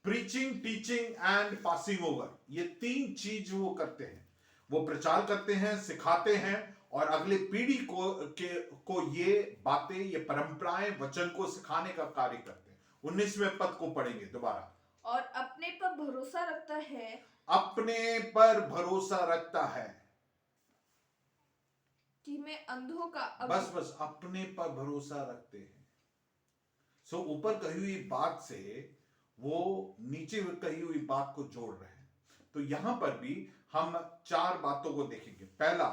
preaching, teaching and passing over. ये 3 चीज वो करते हैं, वो प्रचार करते हैं, सिखाते हैं और अगले पीढ़ी को ये बातें, ये परंपराएं, वचन को सिखाने का कार्य करते हैं। 19वें पद को पढ़ेंगे दोबारा। और अपने पर भरोसा रखता है, अपने पर भरोसा रखता है कि मैं अंधों का बस अपने पर भरोसा रखते हैं। सो ऊपर कही हुई बात से वो नीचे कही हुई बात को जोड़ रहे हैं। तो यहां पर भी हम 4 बातों को देखेंगे। पहला,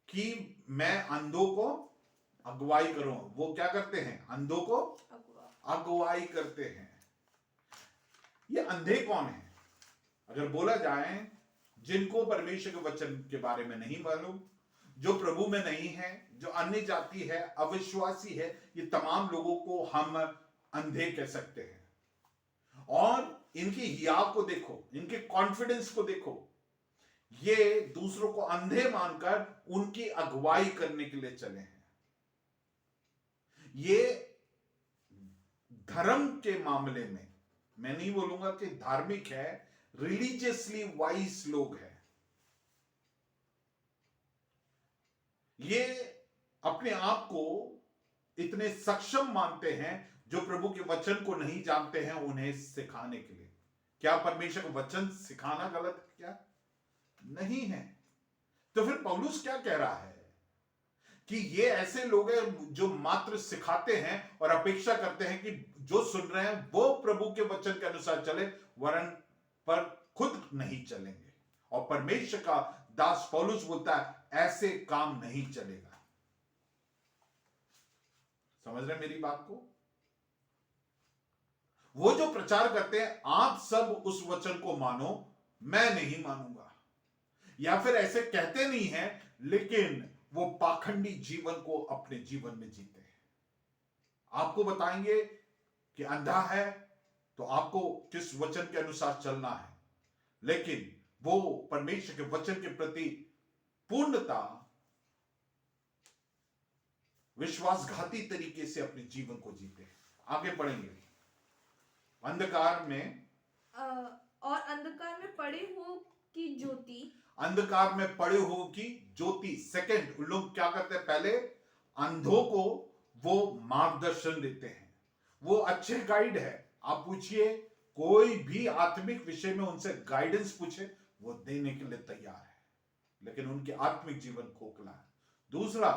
कि मैं अंधों को अगुवाई करूं। वो क्या करते हैं? अंधों को अगुवाई करते हैं। ये अंधे कौन है? अगर बोला जाए, जिनको परमेश्वर के वचन के बारे में नहीं मालूम, जो प्रभु में नहीं है, जो अन्य जाति है, अविश्वासी है, ये तमाम लोगों को हम अंधे कह सकते हैं। और इनकी हिया को देखो, इनके कॉन्फिडेंस को देखो, ये दूसरों को अंधे मानकर उनकी अगुवाई करने के लिए चले हैं। ये धर्म के मामले में, मैं नहीं बोलूंगा कि धार्मिक है, रिलीजियसली वाइज लोग हैं। ये अपने आप को इतने सक्षम मानते हैं जो प्रभु के वचन को नहीं जानते हैं उन्हें सिखाने के लिए। क्या परमेश्वर का वचन सिखाना गलत है क्या? नहीं है। तो फिर पौलुस क्या कह रहा है कि ये ऐसे लोग हैं जो मात्र सिखाते हैं और अपेक्षा करते हैं कि जो सुन रहे हैं वो प्रभु के वचन के अनुसार चले, वरन पर खुद नहीं चलेंगे। और परमेश्वर का दास पौलुस बोलता है ऐसे काम नहीं चलेगा। समझ रहे मेरी बात को? वो जो प्रचार करते हैं आप सब उस वचन को मानो, मैं नहीं मानूंगा, या फिर ऐसे कहते नहीं है लेकिन वो पाखंडी जीवन को अपने जीवन में जीते हैं। आपको बताएंगे कि अंधा है तो आपको किस वचन के अनुसार चलना है, लेकिन वो परमेश्वर के वचन के प्रति पूर्णता विश्वासघाती तरीके से अपने जीवन को जीते हैं। आगे बढ़ेंगे। अंधकार में और अंधकार में पड़े हो की ज्योति, अंधकार में पड़े हो की ज्योति। सेकंड, उन लोग क्या करते हैं? पहले अंधों को वो मार्गदर्शन देते हैं, वो अच्छे गाइड है। आप पूछिए कोई भी आत्मिक विषय में उनसे गाइडेंस पूछे, वो देने के लिए तैयार है, लेकिन उनके आत्मिक जीवन खोखला है। दूसरा,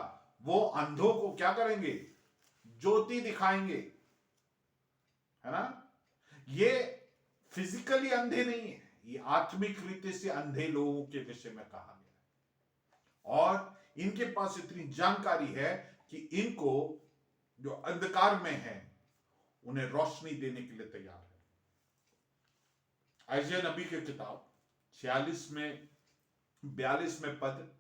वो अंधों को क्या करेंगे? ज्योति दिखाएंगे, है ना? ये फिजिकली अंधे नहीं है, ये आत्मिक रीति से अंधे लोगों के विषय में कहा गया। और इनके पास इतनी जानकारी है कि इनको जो अंधकार में है उन्हें रोशनी देने के लिए तैयार है। यशायाह नबी की किताब 46 में 42 में पद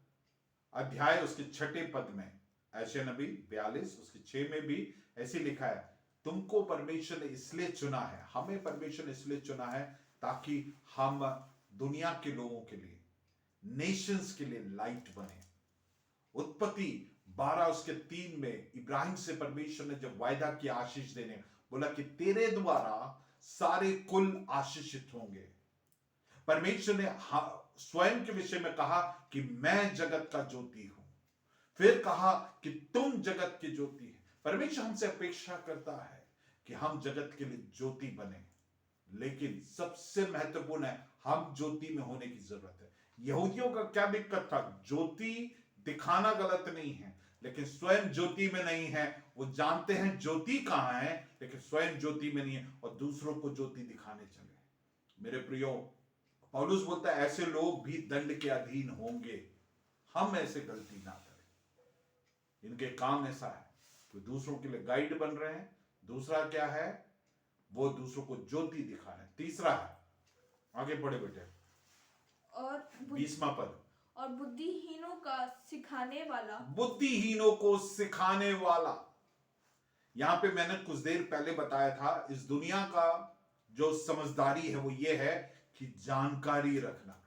अध्याय उसके 6 पद में, यशायाह नबी 42 उसके 6 में भी ऐसे लिखा है, तुमको परमेश्वर ने इसलिए चुना है, हमें परमेश्वर ने इसलिए चुना है ताकि हम दुनिया के लोगों के लिए, नेशंस के लिए लाइट बने। उत्पत्ति 12 उसके 3 में इब्राहिम से परमेश्वर ने जब वायदा किया आशीष देने, बोला कि तेरे द्वारा सारे कुल आशीषित होंगे। परमेश्वर ने स्वयं के विषय में कहा कि मैं जगत का ज्योति हूं, फिर कहा कि तुम जगत की ज्योति है। परमेश्वर हमसे अपेक्षा करता है कि हम जगत के लिए ज्योति बने, लेकिन सबसे महत्वपूर्ण है हम ज्योति में होने की जरूरत है। यहूदियों का क्या दिक्कत था? ज्योति दिखाना गलत नहीं है, लेकिन स्वयं ज्योति में नहीं है। वो जानते हैं ज्योति कहां है, लेकिन स्वयं ज्योति में नहीं है और दूसरों को ज्योति दिखाने चले। मेरे प्रियो, पौलुस बोलता है ऐसे लोग भी दंड के अधीन होंगे। हम ऐसे गलती ना करें। इनके काम ऐसा है कि दूसरों के लिए गाइड बन रहे हैं। दूसरा क्या है? वो दूसरों को ज्योति दिखा रहे हैं। तीसरा है, आगे बढ़े बेटे, और 20वां पद, और बुद्धिहीनों का सिखाने वाला। बुद्धिहीनों को सिखाने वाला। यहां पे मैंने कुछ देर पहले बताया था, इस दुनिया का जो समझदारी है वो ये है कि जानकारी रखना,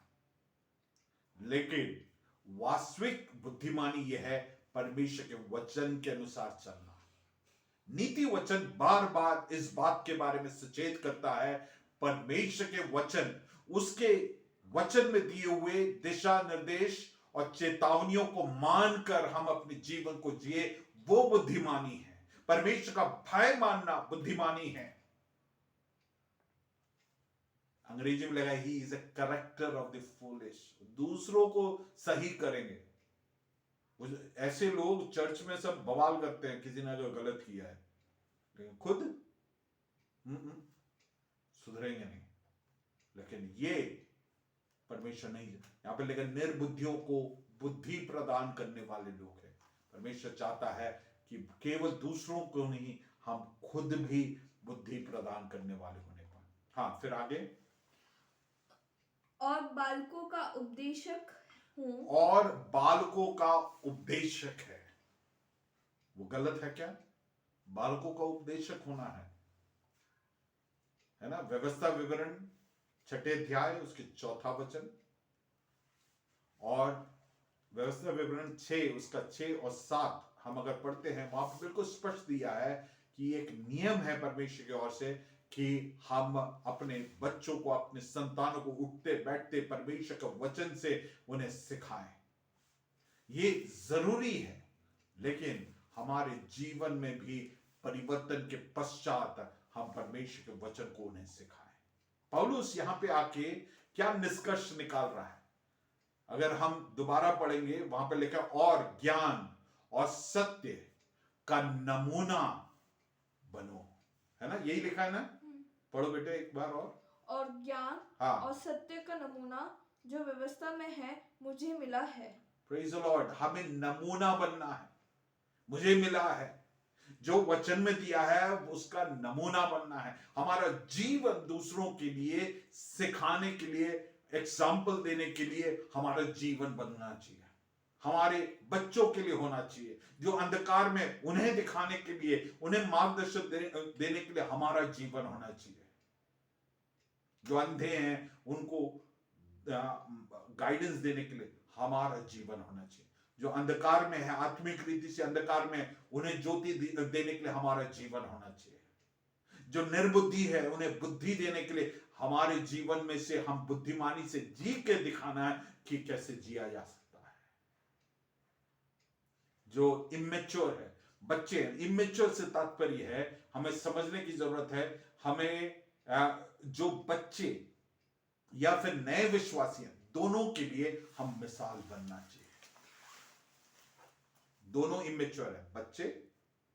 लेकिन वास्तविक बुद्धिमानी यह है परमेश्वर के वचन के अनुसार चलना। नीति वचन बार बार इस बात के बारे में सचेत करता है, परमेश्वर के वचन, उसके वचन में दिए हुए दिशा निर्देश और चेतावनियों को मानकर हम अपने जीवन को जिए, वो बुद्धिमानी है। परमेश्वर का भय मानना बुद्धिमानी है। अंग्रेजी में लगा he is a character of the foolish. दूसरों को सही करेंगे। ऐसे लोग चर्च में सब बवाल करते हैं किसी ने जो गलत किया है, लेकिन खुद सुधरेंगे नहीं। लेकिन ये परमेश्वर नहीं, यहां पर लेकिन निर्बुद्धियों को बुद्धि प्रदान करने वाले लोग हैं। परमेश्वर चाहता है कि केवल दूसरों को नहीं, हम खुद भी बुद्धि प्रदान करने वाले होने पाए। हाँ, फिर आगे, और बालकों का उपदेशक हूं। और बालकों का उपदेशक है। वो गलत है क्या? बालकों का उपदेशक होना है ना? व्यवस्था विवरण 6 अध्याय उसके 4 वचन, और व्यवस्था विवरण 6 उसका 6 और 7 हम अगर पढ़ते हैं, वहां पर बिल्कुल स्पष्ट दिया है कि एक नियम है परमेश्वर की ओर से कि हम अपने बच्चों को, अपने संतानों को उठते बैठते परमेश्वर के वचन से उन्हें सिखाएं। ये जरूरी है, लेकिन हमारे जीवन में भी परिवर्तन के पश्चात हम परमेश्वर के वचन को उन्हें सिखाएं। पौलुस यहां पे आके क्या निष्कर्ष निकाल रहा है? अगर हम दोबारा पढ़ेंगे, वहां पे लिखा और ज्ञान और सत्य का नमूना बनो, है ना? यही लिखा है ना? पढ़ो बेटे एक बार और ज्ञान हाँ, और सत्य का नमूना जो व्यवस्था में है मुझे मिला है। Praise the Lord. हमें नमूना बनना है, मुझे मिला है। जो वचन में दिया है उसका नमूना बनना है। हमारा जीवन दूसरों के लिए सिखाने के लिए, एग्जाम्पल देने के लिए हमारा जीवन बनना चाहिए। हमारे बच्चों के लिए होना चाहिए, जो अंधकार में उन्हें दिखाने के लिए, उन्हें मार्गदर्शन देने के लिए हमारा जीवन होना चाहिए। जो अंधे हैं उनको गाइडेंस देने के लिए हमारा जीवन होना चाहिए। जो अंधकार में है, आत्मिक रीति से अंधकार में, उन्हें ज्योति देने के लिए हमारा जीवन होना चाहिए। जो निर्बुद्धि है उन्हें बुद्धि देने के लिए हमारे जीवन में से हम बुद्धिमानी से जी के दिखाना है कि कैसे जिया जा सकता है। जो इमेच्योर है, बच्चे, इमेच्योर से तात्पर्य है हमें समझने की जरूरत है। हमें जो बच्चे या फिर नए विश्वासी हैं, दोनों के लिए हम मिसाल बनना चाहिए। दोनों इमेच्योर है, बच्चे,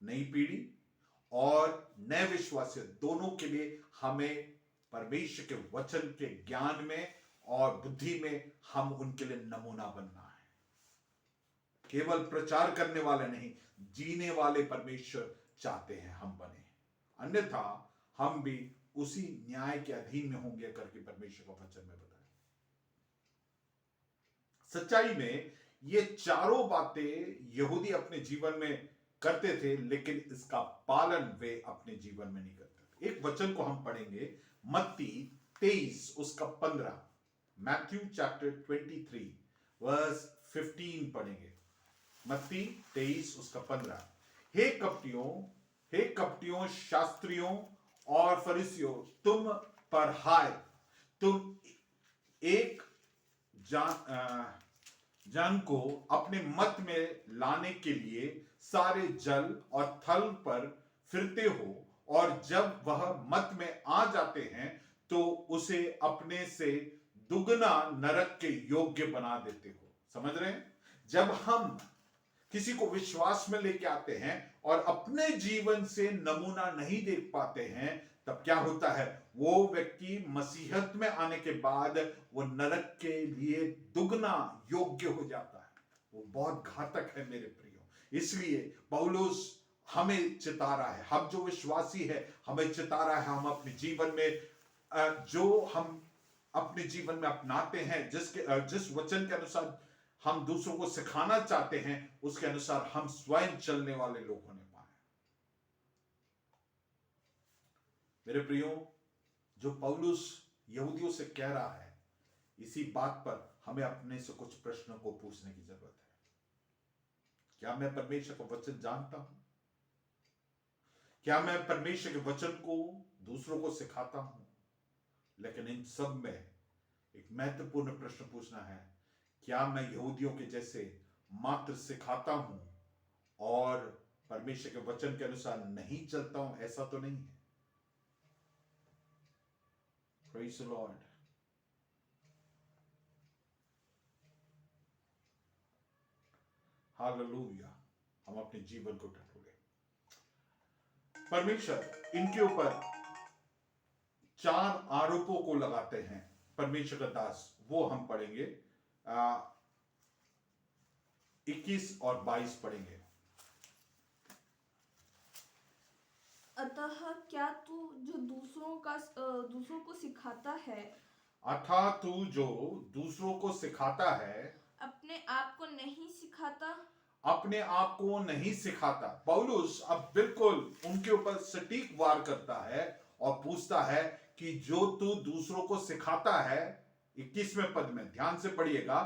नई पीढ़ी और नए विश्वासी, दोनों के लिए हमें परमेश्वर के वचन के ज्ञान में और बुद्धि में हम उनके लिए नमूना बनना है। केवल प्रचार करने वाले नहीं, जीने वाले परमेश्वर चाहते हैं हम बने, अन्यथा हम भी उसी न्याय के अधीन में होंगे करके परमेश्वर का वचन में बताया। सच्चाई में ये चारों बातें यहूदी अपने जीवन में करते थे, लेकिन इसका पालन वे अपने जीवन में नहीं करते थे। एक वचन को हम पढ़ेंगे, मत्ती 23 उसका 15, मैथ्यू चैप्टर 23 वर्स 15 पढ़ेंगे। मत्ती 23 उसका 15। हे कपटियों शास्त्रियों और फरीसियों, तुम पर हाय, तुम एक जन को अपने मत में लाने के लिए सारे जल और थल पर फिरते हो, और जब वह मत में आ जाते हैं तो उसे अपने से दुगना नरक के योग्य बना देते हो। समझ रहे हैं? जब हम किसी को विश्वास में लेके आते हैं और अपने जीवन से नमूना नहीं देख पाते हैं, तब क्या होता है? वो व्यक्ति मसीहत में आने के बाद वो नरक के लिए दुगना योग्य हो जाता है। वो बहुत घातक है मेरे प्रियो। इसलिए पौलुस हमें चिता रहा है, हम जो विश्वासी है हमें चिता रहा है, हम अपने जीवन में जो हम अपने जीवन में अपनाते हैं, जिस वचन के अनुसार हम दूसरों को सिखाना चाहते हैं, उसके अनुसार हम स्वयं चलने वाले लोग होने पाए। मेरे प्रियो, जो पौलुस यहूदियों से कह रहा है, इसी बात पर हमें अपने से कुछ प्रश्नों को पूछने की जरूरत है। क्या मैं परमेश्वर का वचन जानता हूं? क्या मैं परमेश्वर के वचन को दूसरों को सिखाता हूं? लेकिन इन सब में एक महत्वपूर्ण प्रश्न पूछना है, क्या मैं यहूदियों के जैसे मात्र सिखाता हूं और परमेश्वर के वचन के अनुसार नहीं चलता हूं? ऐसा तो नहीं है। Praise the Lord. हालेलुया। हम अपने जीवन को टटोले। परमेश्वर इनके ऊपर 4 आरोपों को लगाते हैं, परमेश्वर का दास, वो हम पढ़ेंगे। 21 और 22 पढ़ेंगे। अतः क्या तू जो दूसरों को सिखाता है, अतः तू जो दूसरों को सिखाता है, अपने आप को नहीं सिखाता? अपने आप को नहीं सिखाता। पौलुस अब बिल्कुल उनके ऊपर सटीक वार करता है और पूछता है कि जो तू दूसरों को सिखाता है, 21वें पद में ध्यान से पढ़िएगा,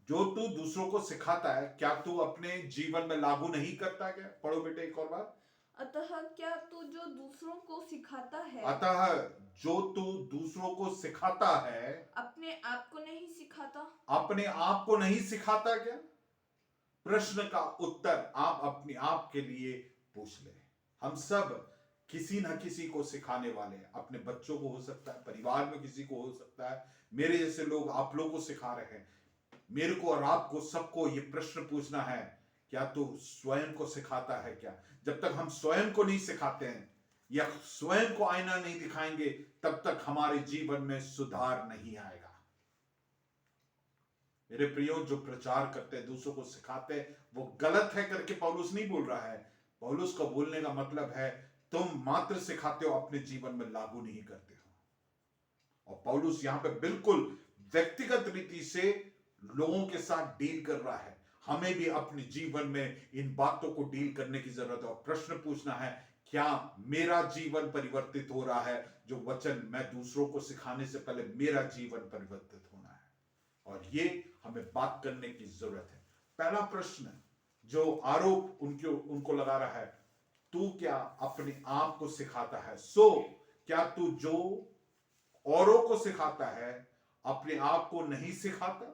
जो तू दूसरों को सिखाता है, क्या तू अपने जीवन में लागू नहीं करता? क्या? पढ़ो बेटे एक और बार। अतः क्या तू जो दूसरों को सिखाता है, अतः जो तू दूसरों को सिखाता है, अपने आप को नहीं सिखाता? अपने आप को नहीं सिखाता क्या? प्रश्न का उत्तर आप अपने आप के लिए पूछ ले। हम सब किसी ना किसी को सिखाने वाले हैं। अपने बच्चों को हो सकता है, परिवार में किसी को हो सकता है, मेरे जैसे लोग आप लोगों को सिखा रहे हैं। मेरे को और आपको सबको ये प्रश्न पूछना है, क्या तू स्वयं को सिखाता है क्या? जब तक हम स्वयं को नहीं सिखाते हैं या स्वयं को आईना नहीं दिखाएंगे, तब तक हमारे जीवन में सुधार नहीं आएगा। मेरे प्रियो, जो प्रचार करते हैं, दूसरों को सिखाते हैं, वो गलत है करके पौलुस नहीं बोल रहा है। पौलुस का बोलने का मतलब है तुम मात्र सिखाते हो, अपने जीवन में लागू नहीं करते हो। और पौलुस यहां पे बिल्कुल व्यक्तिगत रीति से लोगों के साथ डील कर रहा है। हमें भी अपने जीवन में इन बातों को डील करने की जरूरत है और प्रश्न पूछना है, क्या मेरा जीवन परिवर्तित हो रहा है? जो वचन मैं दूसरों को सिखाने से पहले मेरा जीवन परिवर्तित होना है, और ये हमें बात करने की जरूरत है। पहला प्रश्न जो आरोप उनको लगा रहा है, तू क्या अपने आप को सिखाता है? क्या तू जो औरों को सिखाता है अपने आप को नहीं सिखाता?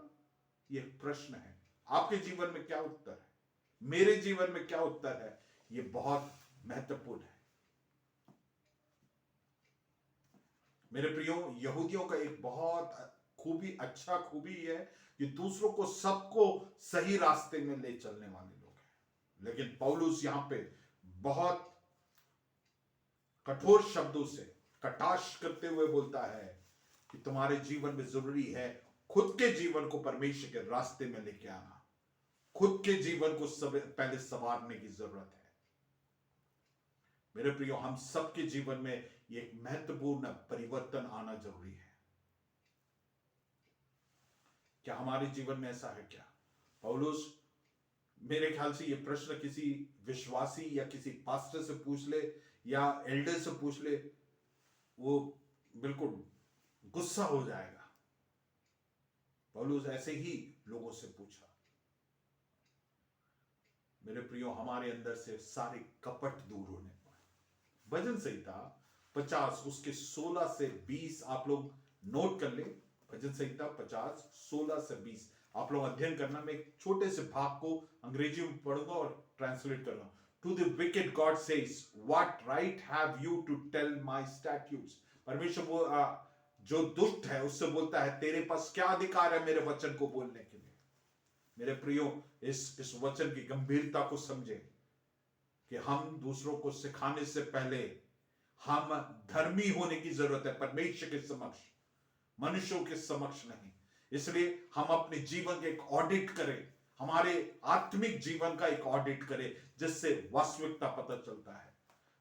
ये प्रश्न है। आपके जीवन में क्या उत्तर है? मेरे जीवन में क्या उत्तर है? ये बहुत महत्वपूर्ण है। मेरे प्रियो, यहूदियों का एक बहुत अच्छा खूबी है कि दूसरों को, सबको सही रास्ते में ले चलने वाले लोग हैं। लेकिन पौलुस यहां पे बहुत कठोर शब्दों से कटाक्ष करते हुए बोलता है कि तुम्हारे जीवन में जरूरी है खुद के जीवन को परमेश्वर के रास्ते में लेके आना। खुद के जीवन को पहले संवारने की जरूरत है। मेरे प्रियो, हम सबके जीवन में एक महत्वपूर्ण परिवर्तन आना जरूरी है। क्या हमारे जीवन में ऐसा है क्या? पौलुस, मेरे ख्याल से ये प्रश्न किसी विश्वासी या किसी पास्टर से पूछ ले या एल्डर से पूछ ले, वो बिल्कुल गुस्सा हो जाएगा। पौलुस ऐसे ही लोगों से पूछा। मेरे प्रियो, हमारे अंदर से सारे कपट दूर होने पाए। भजन संहिता 50 उसके 16 से 20 आप लोग नोट कर ले। भजन संहिता 50 16 से 20 आप लोग अध्ययन करना। मैं एक छोटे से भाग को अंग्रेजी में पढ़ूंगा और ट्रांसलेट करूंगा। To the wicked God says, what right have you to tell my statutes. परमेश्वर जो दुष्ट है उससे बोलता है, तेरे पास क्या अधिकार है मेरे वचन को बोलने के लिए? मेरे प्रियो, इस वचन की गंभीरता को समझे कि हम दूसरों को सिखाने से पहले हम धर्मी होने की जरूरत है परमेश्वर के समक्ष, मनुष्यों के समक्ष नहीं। इसलिए हम अपने जीवन का एक ऑडिट करें, हमारे आत्मिक जीवन का एक ऑडिट करें, जिससे वास्तविकता पता चलता है।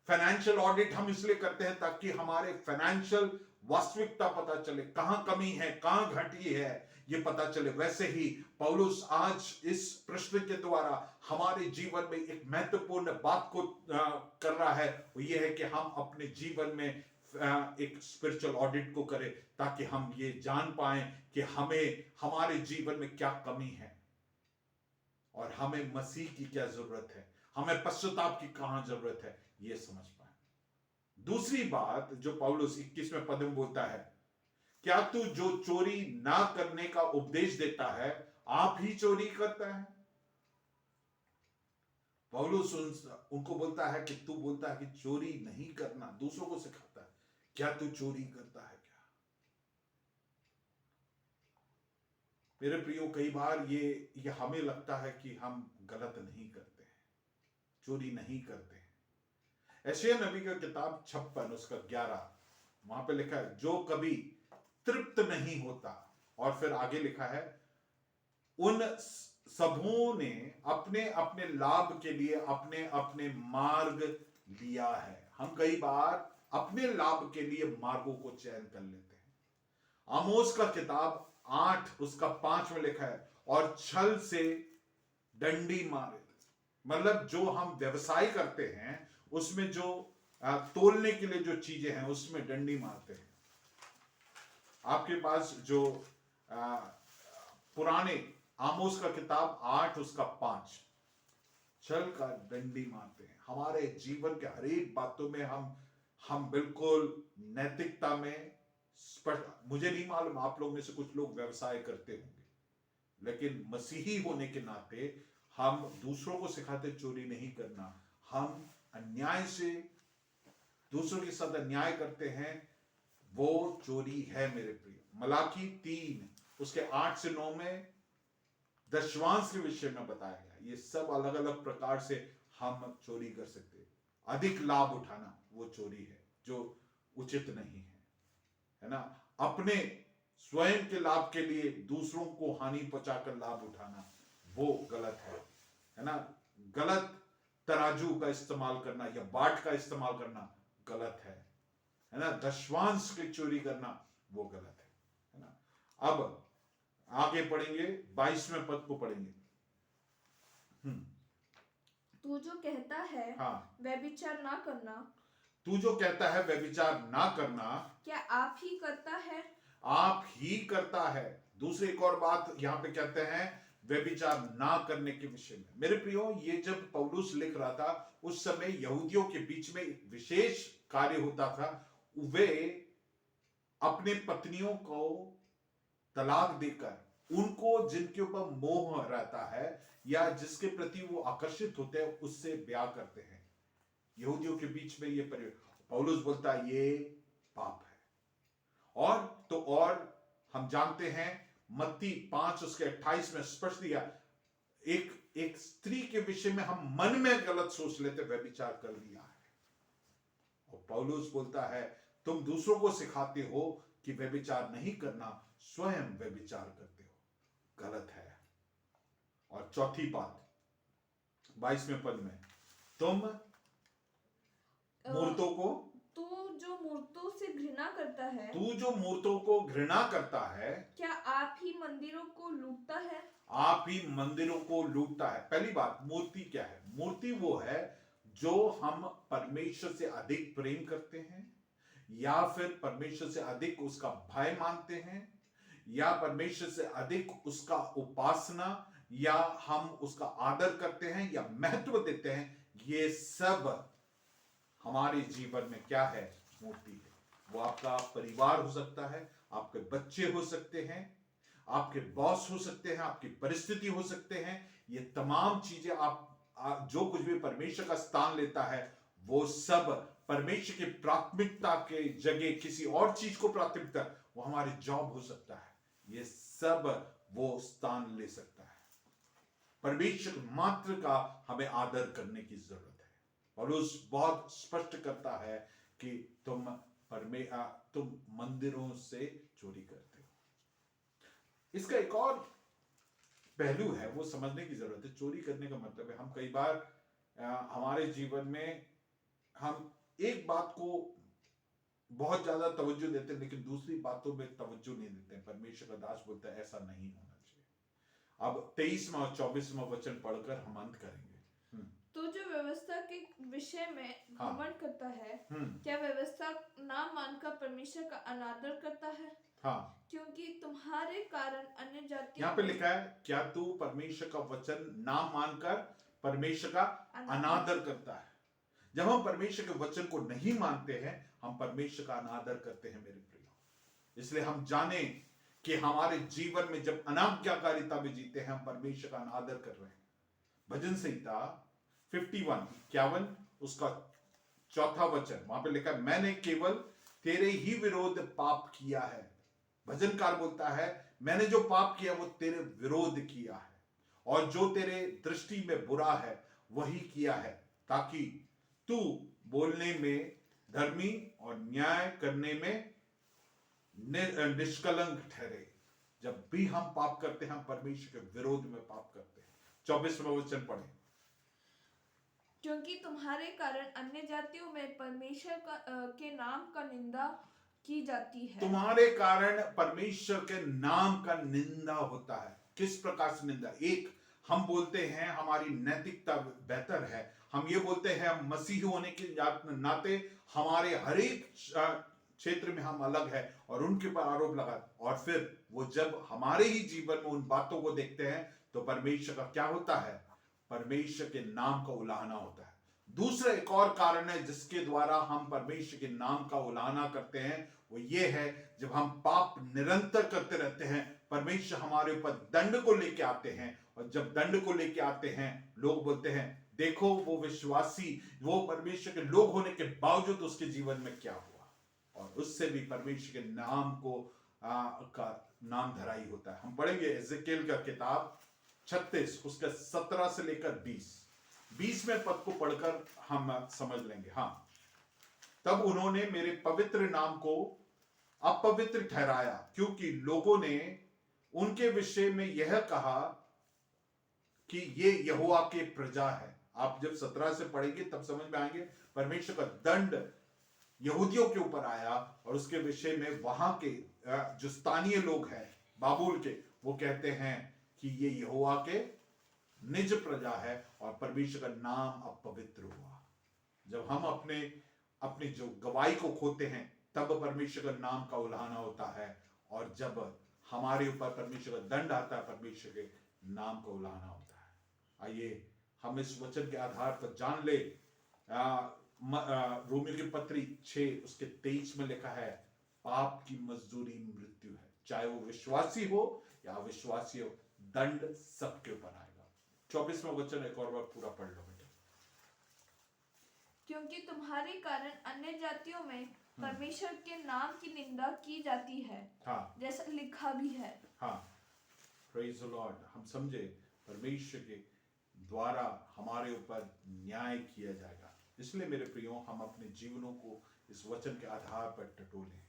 फाइनेंशियल ऑडिट हम इसलिए करते हैं ताकि हमारे फाइनेंशियल वास्तविकता पता चले, कहां कमी है, कहां घटी है, ये पता चले। वैसे ही पौलुस आज इस प्रश्न के द्वारा हमारे जीवन में एक महत्वपूर्ण बात को कर रहा है। वो ये है कि हम अपने जीवन में एक स्पिरिचुअल ऑडिट को करें, ताकि हम ये जान पाएं कि हमें हमारे जीवन में क्या कमी है और हमें मसीह की क्या जरूरत है, हमें पश्चाताप की कहां जरूरत है, ये समझ पाए। दूसरी बात जो पौलुस 21वें पद में बोलता है, क्या तू जो चोरी ना करने का उपदेश देता है, आप ही चोरी करता है? पौलुस उनको बोलता है कि तू बोलता है कि चोरी नहीं करना, दूसरों को सिखाता है, क्या तू चोरी करता है क्या? मेरे प्रियो, कई बार ये हमें लगता है कि हम गलत नहीं करते हैं, चोरी नहीं करते हैं। यशायाह नबी का किताब 56 उसका 11 वहां पे लिखा है, जो कभी तृप्त नहीं होता, और फिर आगे लिखा है, उन सबों ने अपने अपने लाभ के लिए अपने अपने मार्ग लिया है। हम कई बार अपने लाभ के लिए मार्गों को चयन कर लेते हैं। आमोस का किताब 8 उसका 5 में लिखा है, और छल से डंडी मारे। मतलब जो हम व्यवसाय करते हैं उसमें जो तोलने के लिए जो चीजें हैं उसमें डंडी मारते हैं। आपके पास जो पुराने आमोस का किताब 8 उसका 5, छल का डंडी मारते हैं। हमारे जीवन के हर एक बातों में हम बिल्कुल नैतिकता में स्पष्ट। मुझे नहीं मालूम आप लोग में से कुछ लोग व्यवसाय करते होंगे, लेकिन मसीही होने के नाते हम दूसरों को सिखाते चोरी नहीं करना, हम अन्याय से दूसरों के साथ अन्याय करते हैं, वो चोरी है मेरे प्रिय। मलाकी 3 उसके 8 से 9 में दशवांश के विषय में बताया गया। ये सब अलग अलग प्रकार से हम चोरी कर सकते हैं। अधिक लाभ उठाना वो चोरी है जो उचित नहीं है ना। अपने स्वयं के लाभ के लिए दूसरों को हानि पहुंचाकर लाभ उठाना वो गलत है ना। गलत तराजू का इस्तेमाल करना या बाट का इस्तेमाल करना गलत है ना। दशवांश की चोरी करना वो गलत है ना। अब आगे पढ़ेंगे, 22वें पद को पढ़ेंगे। तू जो कहता है हाँ, व्यभिचार ना करना, तू जो कहता है व्यभिचार ना करना, क्या आप ही करता है? आप ही करता है। दूसरी एक और बात यहां पे कहते हैं व्यभिचार ना करने के विषय में। मेरे प्रियो, ये जब पौलुस लिख रहा था उस समय यहूदियों के बीच में एक विशेष कार्य होता था। वे अपने पत्नियों को तलाक देकर उनको जिनके ऊपर मोह रहता है या जिसके प्रति वो आकर्षित होते हैं उससे ब्याह करते हैं। यहूदियों के बीच में ये पौलुस बोलता है ये पाप है। और हम जानते हैं मत्ती 5 उसके 28 में स्पष्ट दिया, एक स्त्री के विषय में हम मन में गलत सोच लेते व्यभिचार कर लिया है। और पौलुस बोलता है तुम दूसरों को सिखाते हो कि व्यभिचार नहीं करना, स्वयं व्यभिचार करते हो, गलत है। और चौथी बात 22वें पद में, तुम मूर्तों को, तू जो मूर्तों से घृणा करता है, तू जो मूर्तों को घृणा करता है, क्या आप ही मंदिरों को लूटता है? आप ही मंदिरों को लूटता है। पहली बात, मूर्ति क्या है? मूर्ति वो है जो हम परमेश्वर से अधिक प्रेम करते हैं या फिर परमेश्वर से अधिक उसका भय मानते हैं या परमेश्वर से अधिक उसका उपासना या हम उसका आदर करते हैं या महत्व देते हैं। ये सब हमारे जीवन में क्या है? मूर्ति है। वो आपका परिवार हो सकता है, आपके बच्चे हो सकते हैं, आपके बॉस हो सकते हैं, आपकी परिस्थिति हो सकते हैं। ये तमाम चीजें आप जो कुछ भी परमेश्वर का स्थान लेता है वो सब परमेश्वर की प्राथमिकता के जगह किसी और चीज को प्राथमिकता, वो हमारी जॉब हो सकता है, ये सब वो स्थान ले सकता है। परमेश्वर मात्र का हमें आदर करने की जरूरत है। पौलुस बहुत स्पष्ट करता है कि तुम मंदिरों से चोरी करते हो। इसका एक और पहलू है, वो समझने की जरूरत है। चोरी करने का मतलब है, हम कई बार हमारे जीवन में हम एक बात को बहुत ज्यादा तवज्जो देते हैं लेकिन दूसरी बातों में तवज्जो नहीं देते हैं। परमेश्वर का दास बोलता है ऐसा नहीं होना चाहिए। अब 23वां और 24वां वचन पढ़कर हम अंत करेंगे। तो जो व्यवस्था के विषय में घमंड करता है, क्या व्यवस्था ना मानकर परमेश्वर का अनादर करता है? हाँ, क्योंकि तुम्हारे कारण अन्य जातियों, यहाँ पे लिखा है क्या तू परमेश्वर का वचन ना मानकर परमेश्वर का अनादर करता है। जब हम परमेश्वर के वचन को नहीं मानते हैं हम परमेश्वर का अनादर करते हैं मेरे प्रियो। इसलिए हम जाने कि हमारे जीवन में जब अनाज्ञाकारिता में जीते हैं हम परमेश्वर का अनादर कर रहे हैं। भजन संहिता 51 उसका 4था वचन, वहां पे लिखा है मैंने केवल तेरे ही विरोध पाप किया है। भजनकार बोलता है मैंने जो पाप किया वो तेरे विरोध किया है और जो तेरे दृष्टि में बुरा है वही किया है, ताकि तू बोलने में धर्मी और न्याय करने में निष्कलंक ठहरे। जब भी हम पाप करते हैं हम परमेश्वर के विरोध में पाप करते हैं। 24वां वचन पढ़े। क्योंकि तुम्हारे कारण अन्य जातियों में परमेश्वर के नाम का निंदा की जाती है। तुम्हारे कारण परमेश्वर के नाम का निंदा होता है। किस प्रकार से निंदा? एक, हम बोलते हैं हमारी नैतिकता बेहतर है, हम ये बोलते हैं हम मसीही होने के नाते हमारे हर एक क्षेत्र में हम अलग है और उनके ऊपर आरोप लगा, और फिर वो जब हमारे ही जीवन में उन बातों को देखते हैं तो परमेश्वर का क्या होता है? परमेश्वर के नाम का उलाहना होता है। दूसरा एक और कारण है जिसके द्वारा हम परमेश्वर के नाम का उल्लंघन करते हैं, वो ये है जब हम पाप निरंतर करते रहते हैं, परमेश्वर हमारे ऊपर दंड को लेके आते हैं। और जब दंड को लेके आते हैं, लोग बोलते हैं देखो वो विश्वासी, वो परमेश्वर के लोग होने के बावजूद उसके जीवन में क्या हुआ। और उससे भी परमेश्वर के नाम को का नाम धराई होता है। हम पढ़ेंगे एजेकिएल का किताब 36 उसका 17 से लेकर 20वें पद को पढ़कर हम समझ लेंगे। हाँ, तब उन्होंने मेरे पवित्र नाम को अपवित्र ठहराया, क्योंकि लोगों ने उनके विषय में यह कहा कि ये यहोवा के प्रजा है। आप जब 17 से पढ़ेंगे तब समझ में आएंगे परमेश्वर का दंड यहूदियों के ऊपर आया, और उसके विषय में वहां के जो स्थानीय लोग हैं बाबुल के, वो कहते हैं कि ये यहोवा के निज प्रजा है और परमेश्वर का नाम अपवित्र हुआ। जब हम अपने जो गवाही को खोते हैं तब परमेश्वर का नाम का उल्लंघन होता है, और जब हमारे ऊपर परमेश्वर का दंड आता है परमेश्वर के नाम का उल्लंघन होता है। आइए हम इस वचन के आधार पर जान ले, रोमियो की पत्री 6 उसके 23 में लिखा है पाप की मजदूरी मृत्यु है, चाहे वो विश्वासी हो या अविश्वासी हो, दंड सबके ऊपर आएगा। 24वां वचन एक और बार पूरा पढ़ लो बेटा। क्योंकि तुम्हारे कारण अन्य जातियों में परमेश्वर के नाम की निंदा की जाती है, हाँ, जैसा लिखा भी है। हाँ, प्रेज द लॉर्ड। हम समझे परमेश्वर के द्वारा हमारे ऊपर न्याय किया जाएगा। इसलिए मेरे प्रियो, हम अपने जीवनों को इस वचन के आधार पर टटोलें।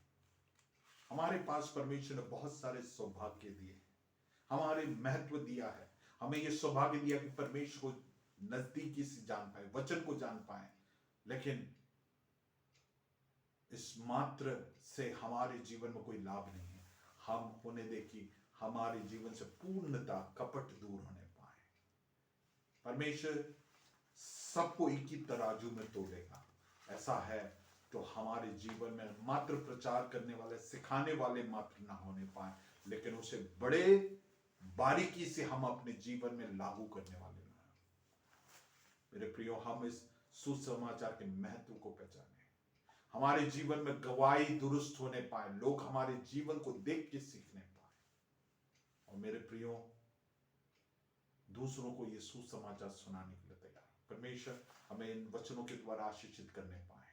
हमारे पास परमेश्वर ने बहुत सारे सौभाग्य दिए, हमारे महत्व दिया है, हमें यह सौभाग्य दिया कि परमेश्वर को नजदीकी से जान पाए, वचन को जान पाए। लेकिन इस मात्र से हमारे जीवन में कोई लाभ नहीं है। हम होने दे कि हमारे जीवन से पूर्णता कपट दूर होने पाए। परमेश्वर सबको एक ही तराजू में तोलेगा। ऐसा है तो हमारे जीवन में मात्र प्रचार करने वाले, सिखाने वाले मात्र ना होने पाए, लेकिन उसे बड़े बारीकी से हम अपने जीवन में लागू करने वाले ना। मेरे प्रियो, हम इस सुसमाचार के महत्व को पहचाने, हमारे जीवन में गवाही दुरुस्त होने पाए, लोग हमारे जीवन को देख के सीखने पाए, और मेरे प्रियो दूसरों को ये सुसमाचार सुनाने के लिए तैयार। परमेश्वर हमें इन वचनों के द्वारा आशीषित करने पाए।